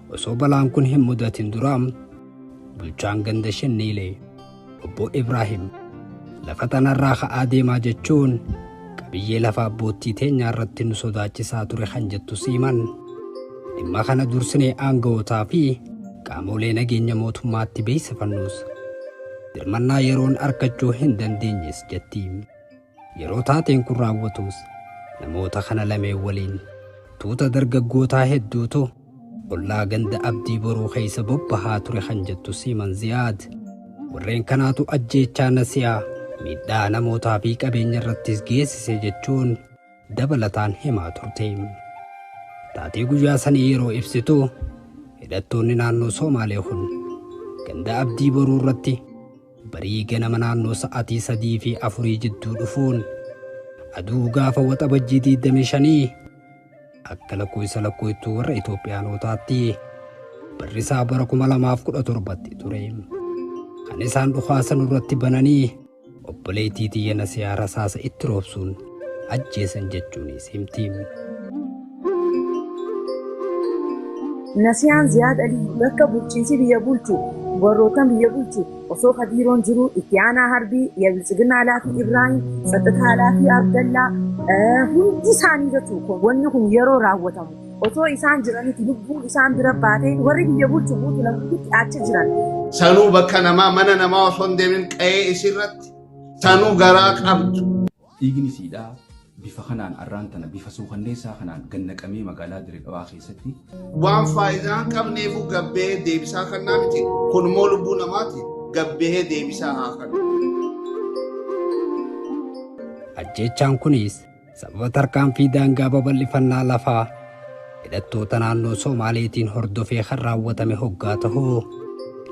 Osoo balaan kun hin mudatin dura bulchaan ganda Shanniilee obbo Ibraahim lafa tanarraa ka'aa deemaa jechuun qabiyyee lafa abbootii teenyaa irratti nu sodaachisaa ture kan jettu Siiman dhimma kana dursinee aanga'ootaa fi qaamolee nageenya mootummaatti beeksifannuus dirmannaa yeroon argachuu hin dandeenyes jetti. Yeroo taateen kun raawwatus namoota kana lameen waliin tuuta dargaggootaa hedduutu ollaa ganda abdii boruu keessa bobbahaa ture kan jettu Siiman Ziyaad warreen kanaatu ajjeechaa Nasiyaa miidhaa namootaa fi qabeenya irrattis geessise jechuun dabalataan himaa turte. Taatee guyyaa sanii yeroo ibsitu hidhattoonni naannoo Somaalee kun ganda abdii boruu irratti barii ganama naannoo sa'aatii 3 fi 4 jidduu dhufuun aduu gaafa waxabajjii 25 akka lakkooftuu warra Itoophiyaanotaatti barrisaa bara 2017 ture. Kan isaan dhukaasan irratti bananii obboleettii tiyya Nasiyaa rasaasa itti roobsuun ajjeesan jechuunis himti. Nasiyaan Ziyaad Alii bakka bulchiinsi biyya bulchu warroottan biyya bulchu osoo Kadiiroon jiru itti aanaa Harbii Yabilchiginaa Laafii Ibraahim Saxataa Laafii Abdallaa hundi isaanii jechuun wanni kun yeroo raawwatamu osoo isaan jiranitti lubbuun isaan bira baatee warri biyya bulchu guutuu lamuutti achi jiran. Sanuu bakka namaa mana namaa osoo hin deemin qe'ee isirratti sanuu garaa qabdu. Dhiigni siidhaa bifa kanaan arraan tana bifa suukanneessaa kanaan gannaqamee magaalaa Dirree Dhawaa keessatti waan faayidaa hin qabneefu gabbee deebisaa kannaa miti kun immoo lubbuu namaati gabbee deebisaa haa kennu. Ajjeechaan kunis sababa tarkaanfii daangaa babal'ifannaa lafaa hidhattoota naannoo Somaaleetiin hordofee kan raawwatame hoggaa ta'uu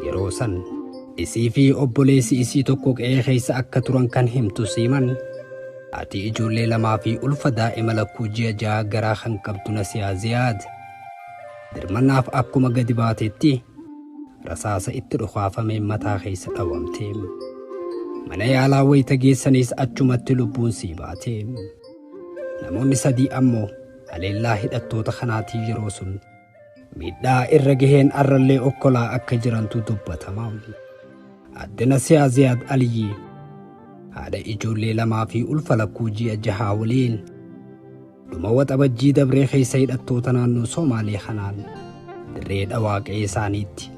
yeroo san isii fi obboleessi isii tokko qe'ee keessa akka turan kan himtu Siiman ati ijoollee lamaa fi ulfa daa'ima lakkuu ji'a 6 garaa kan qabdu Nasiyaa Ziyaad dirmannaaf akkuma gadi baatetti rasaasa itti dhukaafamee mataa keessa dhawamte. Mana yaalaa wayita geessanis achumatti lubbuun sii baate. Namoonni 3 ammoo haleellaa hidhattoota kanaatii yeroo sun miidhaa irra gaheen arrallee okkolaa akka jirantu dubbatama. Aadde Nasiyaa Ziyaad Aliyyi haadha ijoollee lamaa fi ulfa lakkuu ji'a 6 waliin dhuma waxabajjii dabree keessa hidhattoota naannoo Somaalee kanaan Dirree Dhawaa qe'ee isaaniitti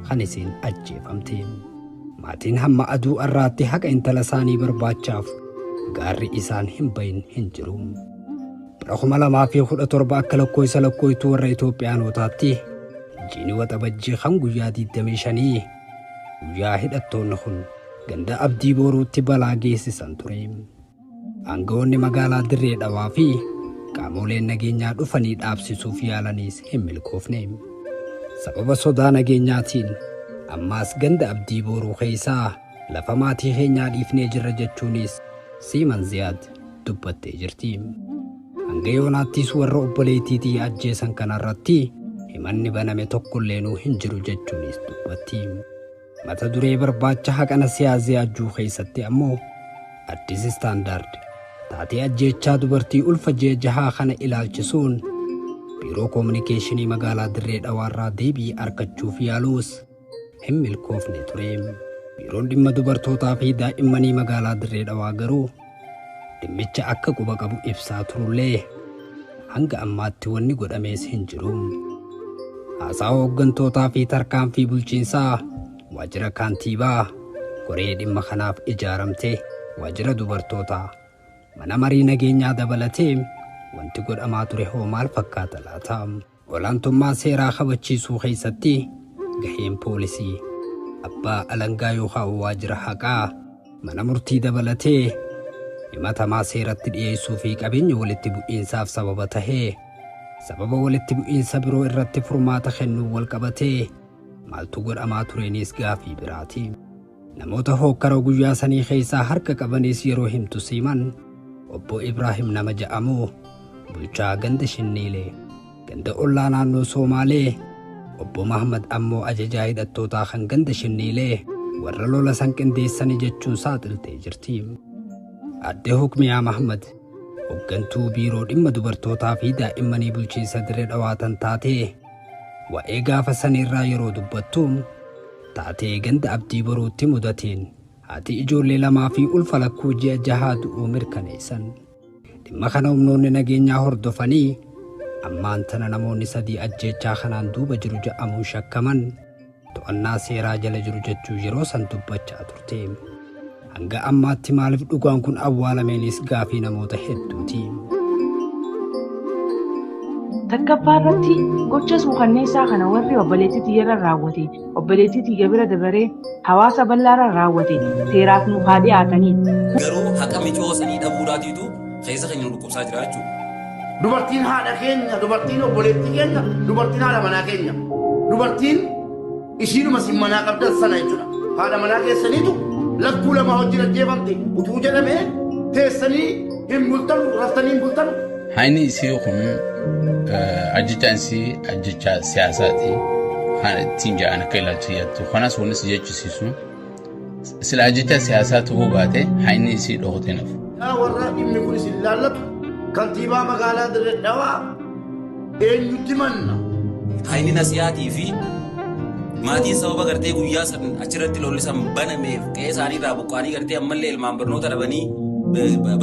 kan isiin ajjeefamte. Maatiin hamma aduu arraatti haqa intala isaanii barbaachaaf gaarri isaan hin bahin hin jiru. Bara 2017 akka lakkooftuu warra Itoophiyaanotaatti jiini waxabajjii kan guyyaa 25 guyyaa hidhattoonni kun ganda abdii booruutti balaa geessisan ture. Aangawoonni magaalaa Dirree Dhawaa fi qaamoleen nageenyaa dhufanii dhaabsisuuf yaalanis hin milkoofne. Sababa sodaa nageenyaatiin ammaas ganda abdii booruu keessaa lafa maatii keenyaa dhiifnee jirra jechuunis Siiman Ziyaad dubbattee jirti. Hanga yoonaattis warra obboleettiitii ajjeesan kanarratti himanni baname tokkollee hin jiru jechuunis dubbatti. Mata duree barbaacha haqana siyaasii ajjuu keessatti ammoo Addis Istaandaard taatee ajjeechaa dubartii ulfa jeejahaa kana ilaalchisuun biiroo koominikeeshinii magaalaa Dirree Dhawaarraa deebii argachuuf yaaluus hin milkoofne ture. Biiroon dhimma dubartootaa fi daa'immanii magaalaa Dirree Dhawaa garuu dhimmicha akka quba qabu ibsaa turullee hanga ammaatti wanni godhamees hin jiru. Haasaa hooggantootaa fi tarkaanfii bulchiinsaa waajjira kaantiibaa koree dhimma kanaaf ijaaramte waajjira dubartootaa mana marii nageenyaa dabalatee wanti godhamaa ture hoo maal fakkaata laata? Olaantummaa seeraa kabachiisuu keessatti gaheen poolisii abbaa alangaa yookaan waajjira haqaa mana murtii dabalatee himatamaa seeratti dhiyeessuu fi qabeenya walitti bu'iinsaaf sababa tahee sababa walitti bu'iinsa biroo irratti furmaata kennuu wal qabatee maaltu godhamaa tureenis gaafii biraati. Namoota hookkara guyyaa sanii keessaa harka qabanis yeroo himtu Siiman obbo Ibraahim nama ja'amu bulchaa ganda Shinniilee ganda ollaa naannoo Somaalee obbo Mahammad ammoo ajajaa hidhattootaa kan ganda Shinniilee warra lola san qindeessanii jechuun saaxiltee jirti. Adde Hukmiyaa Mahammad hooggantuu biiroo dhimma dubartootaa fi daa'immanii bulchiinsa Dirree Dhawaa taatee waa'ee gaafa sanirraa yeroo dubbattu taatee ganda abdii boruutti mudateen haati ijoollee lamaa fi ulfa lakkuu ji'a jahaa du'uu mirkaneessan. Dhimma kana humnoonni nageenyaa hordofanii ammaan tana namoonni 3 ajjeechaa kanaan duuba jiru jedhamuun shakkaman to'annaa seeraa jala jiru jechuu yeroo san dubbachaa turte. Hanga ammaatti maaliif dhugaan kun awwaalameenis gaafii namoota hedduuti. Takkaffaa irratti gocha suukanneessaa kana warri obboleettii xiyyeerra raawwate obboleettii xiyya bira dabaree hawaasa bal'aarra raawwate seeraaf nu haa dhiyaatanii. Garuu haqa micoosanii dhabuudhaatiitu keessa keenya nu dhukkubsaa jira jechuudha. Dubartiin haadha keenya, dubartiin obboleettii keenya, dubartiin haadha manaa keenya. Dubartiin ishiinuma simmanaa qabdan sana jechuudha. Haadha manaa keessaniitu lakkuu lama wajjin ajjeefamte utuu jedhamee teessanii hin bultanu, raftanii hin bultanu. Hayni isii kun ajjechaan isii ajjechaa siyaasaati. Kan ittiin jedhan akka ilaalcha yaaddu. Kanas wanis jechisiisu. Sila ajjechaa siyaasaa ta'uu baate hayni isii dhohotee nafu. Yaa warra dhimmi kun isin laallatu kantiibaa magaalaa Dirree Dhawaa eenyutti manna? Hayni nasiyaatii fi maatiin sababa gartee guyyaa san achirratti lollisan banameef qe'ee isaanii irraa buqqaanii gartee ammallee ilmaan barnoota dhabanii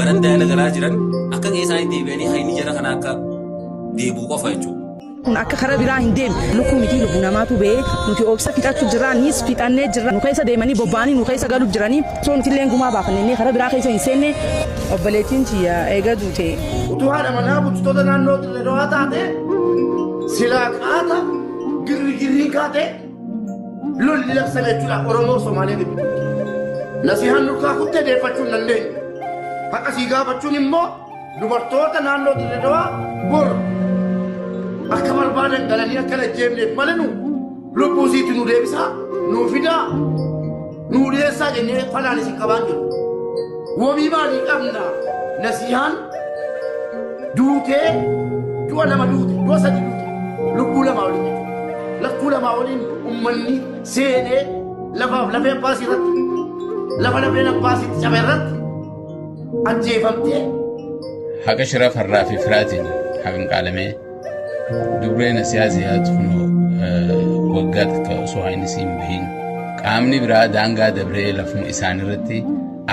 barandaa nagaraa jiran akka qe'ee isaanii deebi'anii hayni jara kana akka deebuu qofa jechuudha. Kun akka karaa biraa hin deemne lukkuu miti lubbuu namaatu ba'ee nuti obsa fixachuu jirra nis fixannee jirra nu keessa deemanii bobba'anii nu keessa galuuf jiranii osoo nuti illee gumaa baafannee karaa biraa keessa hin seenne obboleettiin tiyya eega duute. Utuu haadha manaa bulchitoota naannoo Dirree Dhawaa taate silaa qaata girriin kaate lolli labsame jechuudha Oromoo Somaalee giddu. Nasihaan nurkaa kuttee deeffachuu hin dandeenye. Haqa sii gaafachuun immoo dubartoota naannoo Dirree Dhawaa bor akka barbaadan galanii akka ajjeefneef malee nu lubbuu isiitti nu deebisaa nu fidaa nu dhiyeessaa jennee falaan isin qabaan jiru. Wabii maalii qabna nasihaan duutee du'a lama duute du'a 3 duute lubbuu lamaa waliin jechuudha. Lakkuu lamaa waliin ummanni seenee lafaaf lafee abbaasii irratti lafa lafeen abbaasiitti cabe irratti ajjeefamtee. Haqa shirafarraa fi firaatiin haqan qaalamee dubreen siyaasiyaa kunoo waggaa takka osoo haynis hin bahin qaamni biraa daangaa dabree lafuma isaanirratti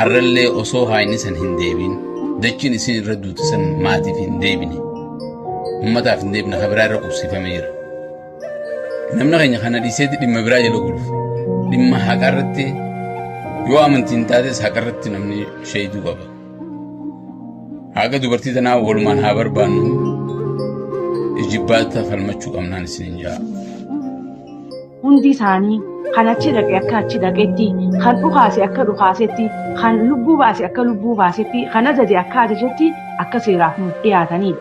arrallee osoo haynisan hin deebin dachiin isin irra duutisan maatiif hin deebine ummataaf hin deebine kabiraa irra qubsifameera. Namna keenya kana dhiiseetti dhimma biraa jala gulufu dhimma haqarratti yoo amantiin taates haqarratti namni sheeyiduu qaba. Haqa dubartii tanaa walumaan haa barbaannu. Ijibbaata falmachuu qabnaan isinin jaa. hundi isaanii kan achi dhaqe akka achi dhaqetti, kan dhukaase akka dhukaasetti, kan lubbuu baase akka lubbuu baasetti, kan ajaje akka ajajetti akka seeraaf nuuf dhiyaatanidha.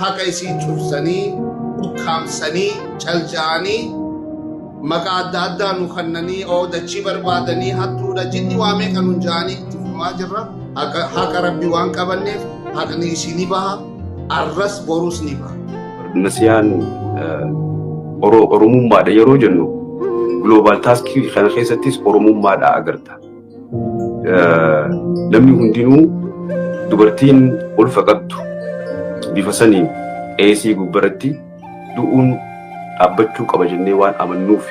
Haqa isii cufsanii, ukkaamsanii, calja'anii, maqaa adda addaa nu kennanii, oodachii barbaadanii, hattuudha jinni waamee kan nun ja'anii itti fumaa jirra. Haqa rabbi waan qabanneef haqni isii ni baha, arras borus ni baha. Nasiyaan oromummaadha yeroo jennu global task kana keessattis oromummaadha agarta. Namni hundinuu dubartiin ulfa qabdu bifa saniin eesii gubbaratti du'uun dhaabbachuu qaba jennee waan amannuuf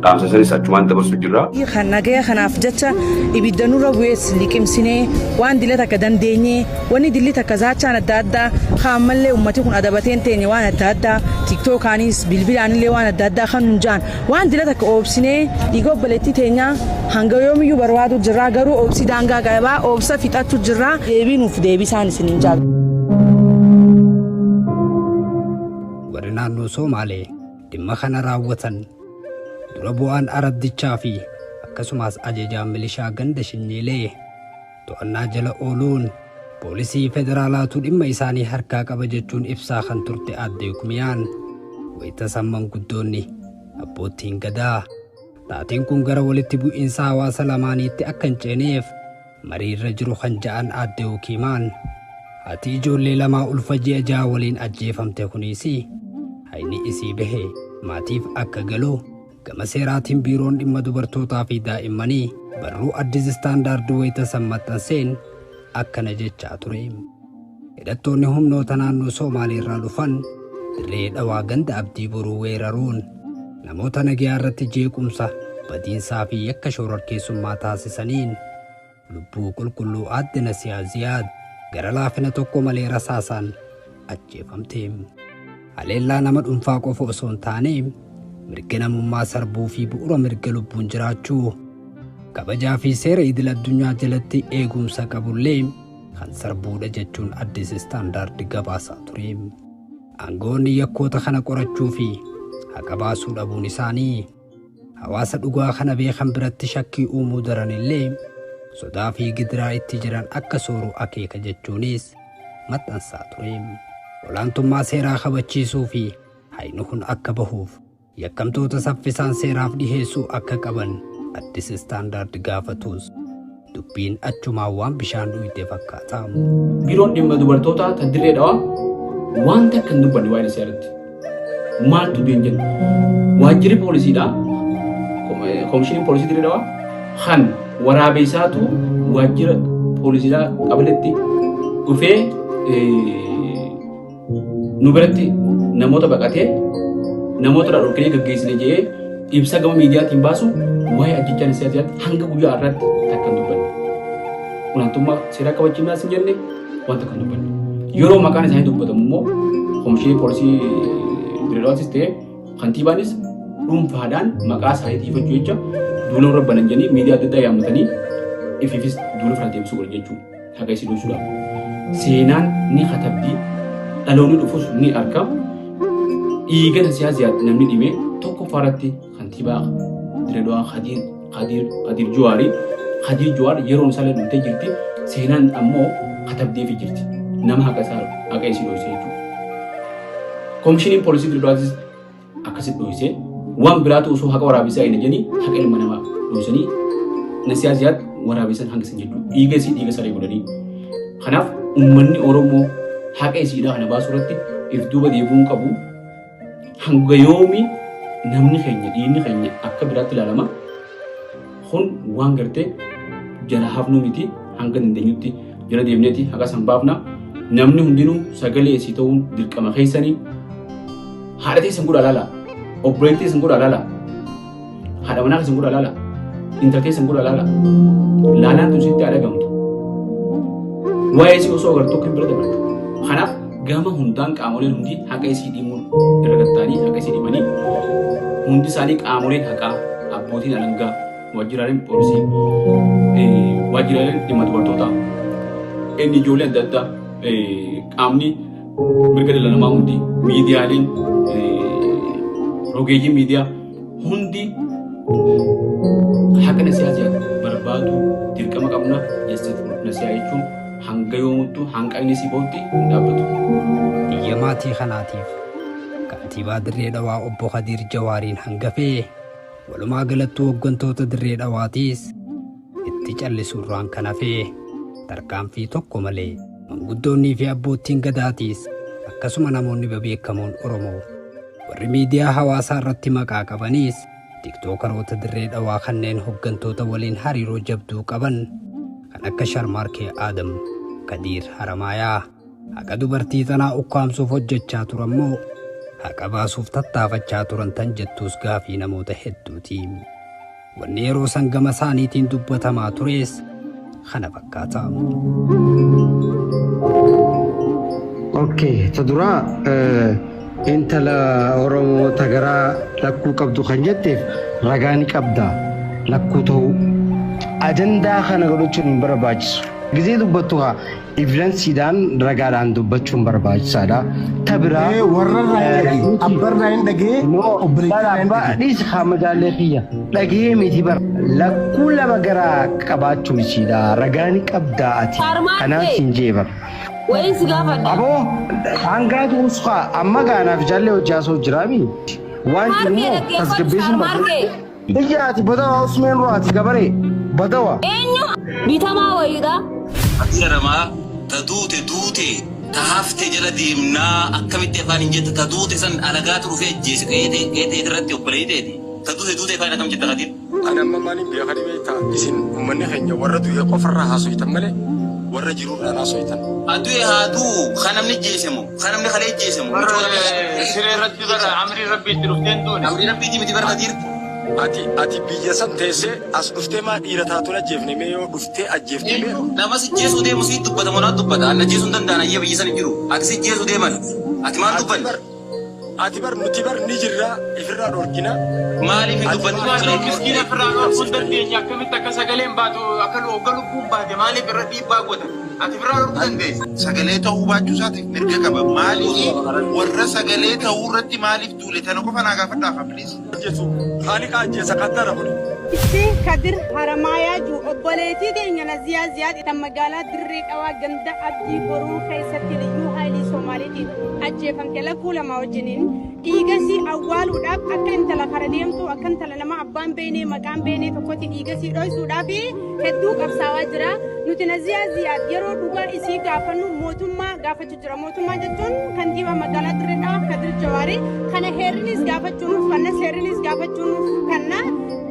dhaamsa sanis achumaan dabarsu jirra. Kan nagaya kanaaf jecha ibidda nurra bu'ees liqimsinee waan dila takka dandeenyee wanni dilli takka zaachaan adda addaa kaan mallee ummati kun adabateen teenye waan adda addaa tiktokaanis bilbilaanillee waan adda addaa kan nun jaan waan dila takka oobsinee dhiiga obboleettii teenyaa hanga yoomiyyuu barbaadu jirraa garuu oobsi daangaa gabaa oobsa fixattu jirraa deebii nuuf deebisaan isiniin jaalu. Warri naannoo Somaalee dhimma kana raawwatan dura bu'aan araddichaa fi akkasumas ajajaan milishaa ganda Shinniilee to'annaa jala ooluun poolisii federaalaatu dhimma isaanii harkaa qaba jechuun ibsaa kan turte aadde Kumiyaan wayita samman guddoonni abboottiin gadaa taateen kun gara walitti bu'iinsa hawaasa lamaaniitti akka hin ceeneef mariirra jiru kan ja'an aadde Kumimaan haati ijoollee lamaa ulfa ji'a ja'a waliin ajjeefamte kunis hayni isii bahee maatiif akka galu gama seeraatiin biiroon dhimma dubartootaa fi daa'immanii barruu addis istaandaardii wayita sammaxxanseen akkana jechaa ture. Hidhattoonni humnoota naannoo Somaaliirraa dhufan dirree dhawaa ganda abdii boruu weeraruun namoota nagayaa irratti jeequmsa badiinsaa fi yakka shororkeessummaa taasisaniin lubbuu qulqulluu aadde Nasiyaa Ziyaad gara laafina tokko malee rasaasaan ajjeefamte. Haleellaa nama dhuunfaa qofa osoo hin taane mirga namummaa sarbuu fi bu'uura mirga lubbuun jiraachuu kabajaa fi seera idil addunyaa jalatti eegumsa qabullee kan sarbuudha jechuun addis istaandaardii gabaasaa ture. Aangoonni yakkoota kana qorachuu fi haqa baasuu dhabuun isaanii hawaasa dhugaa kana beekan biratti shakkii uumuu daranillee sodaa fi gidiraa itti jiran akka sooru akeeka jechuunis maxxansaa ture. Olaantummaa seeraa kabachiisuu fi hayni kun akka bahuuf yakkamtoota saffisaan seeraaf dhiheessuu akka qaban addis istaandaardii gaafatus dubbiin achumaan waan bishaan dhuyite fakkaata. Biiroon dhimma dubartootaa tan dirree dhawaa wanta akka hin dubbanne waa'ee seeratti maaltu deem jenna waajjirri poolisiidha koomishiniin poolisii dirree dhawaa kan waraabeessaatu waajjira poolisiidhaa qabaletti dhufee nu biratti namoota baqatee namoota dhorkanii gaggeessine jedhee ibsa gama miidiyaatiin baasu waa'ee ajjechaa siyaasaatti hanga guyyaa irratti takka hin dubbanne. Olaantummaa seeraa kabachiifnaas hin jenne wanta kan dubbanne. Yeroo maqaan isaanii dubbatamu immoo koomishinii poolisii dirreedhawaatis ta'e kantiibaanis dhuunfaadhaan maqaa isaanii dhiifachuu jecha duula irra banan jedhanii miidiyaa adda addaa yaammatanii ifiifis duula fira deebisuu godhan jechuudha. Haqa isii dhoofsuudhaaf. Seenaan ni katabdi dhaloonni dhufus ni arga. Dhiigata siyaasaa namni dhibee tokko faaratti kantiibaa dirreedhawaa Khadiir Juwaarii. Khadiir Juwaar yeroo isaa dhumtee jirti. Seenaan ammoo katabdeefii jirti. Nama haqa isii dhoofsee jechuudha. Koomishiniin poolisii dirreedhawaatis akkasitti dhoofsee waan biraatu osoo haqa waraabisaa hin jenni haqa ilma namaa dhoofsanii siyaasaatti waraabisan hangisan jechuudha. Dhiiga isii dhiiga saree godhanii. Kanaaf uummanni Oromoo haqa isiidhaa kana baasuu irratti if duuba deebi'uu qabu. Hanga yoomi namni keenya dhiigni keenya akka biraatti ilaalama. Kun waan gartee jala hafnuu miti hanga dandeenyutti jala deemneeti haqa san baafna. Namni hundinuu sagalee isii ta'uun dirqama keessanii haadha teessan godha laala. Obboleettii teessan godha laala. Haadha manaa teessan godha laala. Intala teessan godha laala. Laalaan tun sitti dhagamtu. Waa'ee isii osoo agartuu kan bira dabarta. Kanaaf gama hundaan qaamoleen hundi haqa isii dhiimuun irra gattaanii haqa isii dhiimanii hundi isaanii qaamoleen haqaa abbootiin alangaa waajjiraaleen poolisii waajjiraaleen dhimma dubartootaa inni ijoollee adda addaa qaamni mirga dhala namaa hundi miidiyaaleen rogeeyyiin miidiyaa hundi haqa nasiyaa ziyaad barbaadu dirqama qabna jechuudha. Nasiyaa jechuun hanga yoomuttuu hanga inni si bootti hin dhaabbatu. Biyya maatii kanaatiif kantiibaa Dirree Dhawaa obbo Khadiir Jawaariin hangafee walumaa galatti hooggantoota Dirree Dhawaatiis itti callisuurraan kan hafee tarkaanfii tokko malee manguddoonnii fi abboottiin gadaatiis akkasuma namoonni bebeekamoon Oromoo warri miidiyaa hawaasaa irratti maqaa qabaniis tiktookaroota Dirree Dhawaa kanneen hooggantoota waliin hariiroo jabduu qaban kan akka Sharmaarkee Aadam, Kadiir Haramaayaa haqa dubartii tanaa ukkaamsuuf hojjechaa turammoo haqa baasuuf tattaafachaa turan tan jettuus gaafii namoota hedduuti. Wanni yeroo san gama isaaniitiin dubbatamaa turees kana fakkaata. Okay, tadura intala Oromoo tagaraa lakkuu qabdu kan jetteef ragaan qabda lakkuu ta'uu ajandaa kana godhachuun hin barbaachisu. Gizee dubbattu haa evidensiidhaan ragaadhaan dubbachuun barbaachisaadha. Tabiraa warra abbarraa hin dhagee dhiis haama jaallee kiyya dhagee miti bara lakkuu lama garaa qabaachuun isiidha ragaan qabdaa ati kanaaf hin jeebar. Wayinsi gaafadha. Aboo hangaatu usukaa amma gaanaaf jaallee hojjaasoo jiraami. Waan jirumoo tasgabbeessuun barbaadu. Iyyaati badawa usmeen ruwaati gabaree badawa. Eenyu bitamaa wayiidha. Asiramaa taduute duute tahafte jala deemnaa akkamitti afaan hin jette taduute san alagaatu dhufee ajjeese qeetee irratti obboleeyteeti. Taduute duute afaan akkam jetta qatiin. Ani amma maaliin biyya kana beektaa isin uummanni keenya warra du'e qofarraa haasoitan malee warra jiruudhaan haasoitan. Adu'e haaduu kan namni jeesemu kan namni kalee jeesemu. Siree irratti bara amrii rabbiitti dhufteen duune. Amrii rabbiitti miti bara kadiirti. Ati biyya san teessee as dhuftee maa dhiira taatuun ajjeefne mee yoo dhuftee ajjeefne mee. Namas jeesuu deemu si dubbata moo naa dubbata anna jeesuu hin danda'an ayyee biyya san jiru ati si jeesuu deeman ati maal dubbanni. Ati bar nuti bar ni jirraa ifirraa dhorkina. Maaliif hin dubbanni. Maaliif miskiina ifirraa dhorkuun dandeenya akkamitti akka sagaleen baatu akka lubbuun baate maaliif irra dhiibbaa godha. Ati ifirraa dhorkuu dandeessa. Sagalee ta'uu baachuu isaatiif mirga qaba. Maaliif warra sagalee ta'uu irratti maaliif duule tana qofa naa gaafadhaa fabiliis. Haaliqa ajjeesa qaddara kun. Itti Kadir Haramaayaa jiru obboleettii keenya Naziyaa Ziyaad kan magaalaa Dirree Dhawaa ganda Abdii Boruu keessatti liyyuu haayilii Soomaaliitiin ajjeefamte lakkuu lama wajjiniin dhiigasii awwaaluudhaaf akka intala kara deemtu akka intala nama abbaan beenee maqaan beenee tokkotti dhiigasii dho'isuudhaaf hedduu qabsaawaa jira. Nuti Naziyaa Ziyaad yeroo dhugaa isii gaafannu mootummaa gaafachuu jira. Mootummaa jechuun kantiibaa magaalaa Dirree Dhawaa Kadir Jawaarii kana heerrinis gaafachuun kanna seerrinis gaafachuun kanna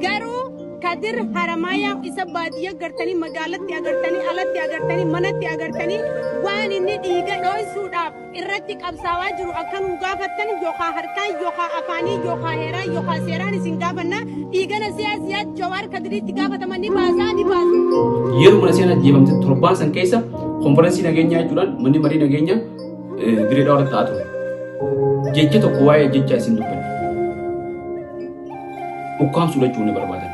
garuu Kadir Haramaayaa isa baadiyyaa agartanii magaalatti agartanii alatti agartanii manatti agartanii waan inni dhiiga dho'isuudhaaf irratti qabsaawaa jiru akka nu gaafattan yookaan harkaan yookaan afaanii yookaan heeraan yookaan seeraan isin gaafanna dhiiga Naziyaa Ziyaad Jawaar Kadiriitti gaafataman ni baasaa ni baasu. Yeroo mana seenaa ajjeefamte torbaan san keessa konferensii nageenyaa jechuudhaan manni marii nageenyaa Dirree Dhawaa irratti taa'aa ture. Jecha tokko waa'ee jecha isin dubbanne. Ukkaamsuu jechuun ni barbaadan.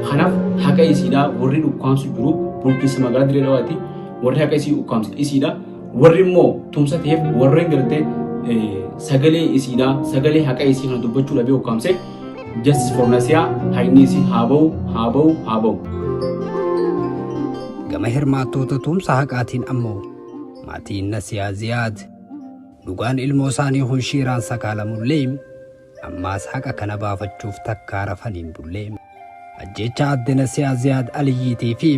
Kanaaf haqa isiidhaa warri ukkaamsu jiru bulchiinsa magaalaa Dirree Dhawaati warri haqa isii ukkaamsa isiidha warri immoo tumsa ta'eef warreen gartee sagalee isiidhaa sagalee haqa isii kana dubbachuu dhabee ukkaamse Justice for Nasiyaa hayni isii haa ba'u haa ba'u haa ba'u. Gama hirmaattoota tumsa haqaatiin ammoo maatiin Nasiyaa Ziyaad dhugaan ilmoo isaanii hunshiiraan sakaalamullee ammaas haqa kana baafachuuf takkaa rafaniin bullee. Ajjecha adde Nasiyaa Ziyaad Aliyyiitii fi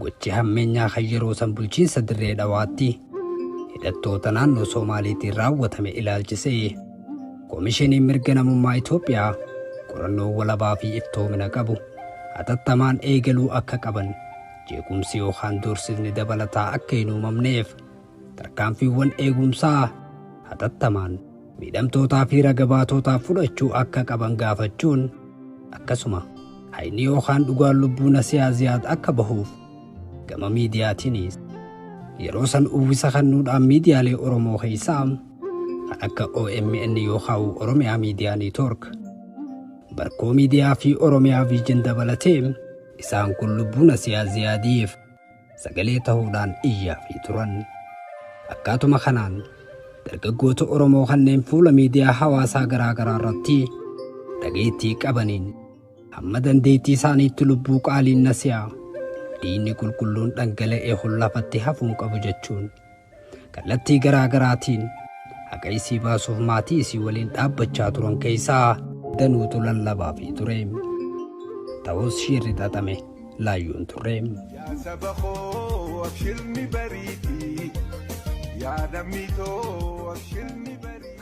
gochi hammeenyaa kan yeroo san bulchiinsa Dirree Dhawaatti hidhattoota naannoo Soomaaliitiin raawwatame ilaalchisee Koomishiniin Mirga Namummaa Itoophiyaa qorannoo walabaa fi iftoomina qabu hatattamaan eegaluu akka qaban jeequmsi yookaan doorsisni dabalataa akka hin uumamneef tarkaanfiiwwan eegumsaa hatattamaan miidhamtootaa fi raga baatotaaf fudhachuu akka qaban gaafachuun akkasuma hayni yookaan dhugaan lubbuu Nasiyaa Ziyaad akka bahuuf gama miidiyaatiinis yeroo san uwwisa kennuudhaan miidiyaalee Oromoo keessaa kan akka OMN yookaan Oromiyaa Miidiyaa Neetwork barkoo miidiyaa fi Oromiyaa Viijin dabalatee isaan kun lubbuu Nasiyaa Ziyaadiif sagalee ta'uudhaan iyyaa fi turan. Akkaatuma kanaan dargaggoota Oromoo kanneen fuula miidiyaa hawaasaa garaa irratti dhageettii qabaniin hamma dandeettii isaaniitti lubbuu qaaliin nasiyaa diinni qulqulluun dhangala'ee hollafatti hafuun qabu jechuun kallattii garaa garaatiin haqa isii baasuuf maatii isii waliin dhaabbachaa turan keessaa danuutu lallabaa fi ture. Ta'us shirri xaxame laayyuun ture.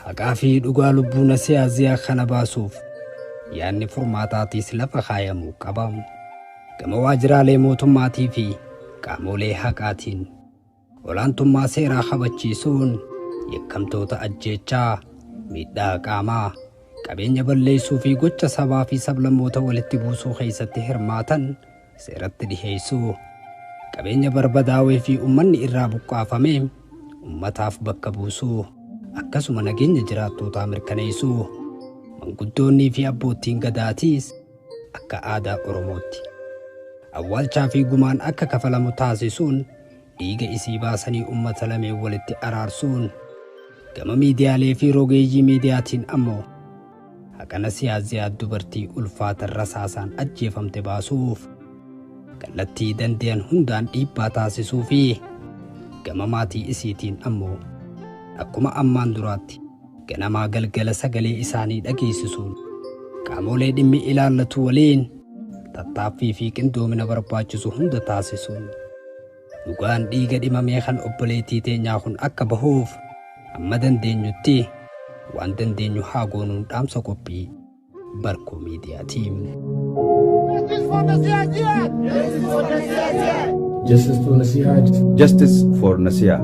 Haqaa fi dhugaa lubbuu nasiyaa ziyaa kana baasuuf yaadni furmaataatiis lafa kaayamuu qaba. Gama waajjiraalee mootummaatii fi qaamolee haqaatiin olaantummaa seeraa kabachiisuun yakkamtoota ajjeechaa, miidhaa qaamaa, qabeenya balleessuu fi gocha sabaa fi sablammoota walitti buusuu keessatti hirmaatan seeratti dhiheessuu, qabeenya barbadaawee fi uummanni irraa buqqaafame uummataaf bakka buusuu, akkasuma nageenya jiraattootaa mirkaneessuu, manguddoonnii fi abboottiin gadaatiis akka aadaa Oromootti awwaalchaa fi gumaan akka kafalamu taasisuun dhiiga isii baasanii uummata lameen walitti araarsuun gama miidiyaalee fi rogeeyyii miidiyaatiin ammoo haqa Nasiyaa Ziyaad dubartii ulfaata rasaasaan ajjeefamte baasuuf kallattii danda'an hundaan dhiibbaa taasisuu fi gama maatii isiitiin ammoo akkuma ammaan duraatti ganamaa galgala sagalee isaanii dhageessisuun qaamolee dhimmi ilaallatu waliin tattaaffii fi qindoomina barbaachisu hunda taasisuun dhugaan dhiiga dhimamee kan obboleettii teenyaa kun akka bahuuf amma dandeenyutti waan dandeenyu haa goonuun dhaamsa qophii Barkoo Miidiyaatiin. Justice for Nasiha. Justice for Nasiha.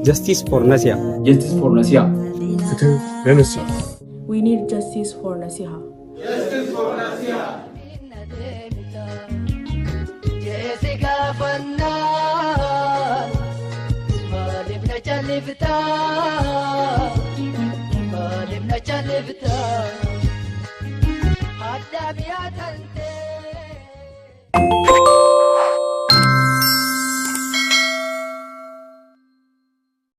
Justice for Nasiha. Justice for Nasiha. We need justice for Nasiha. Justice for Nasiha. Jessica Fannan, Malibna Chalivita, Malibna Chalivita, Adabia.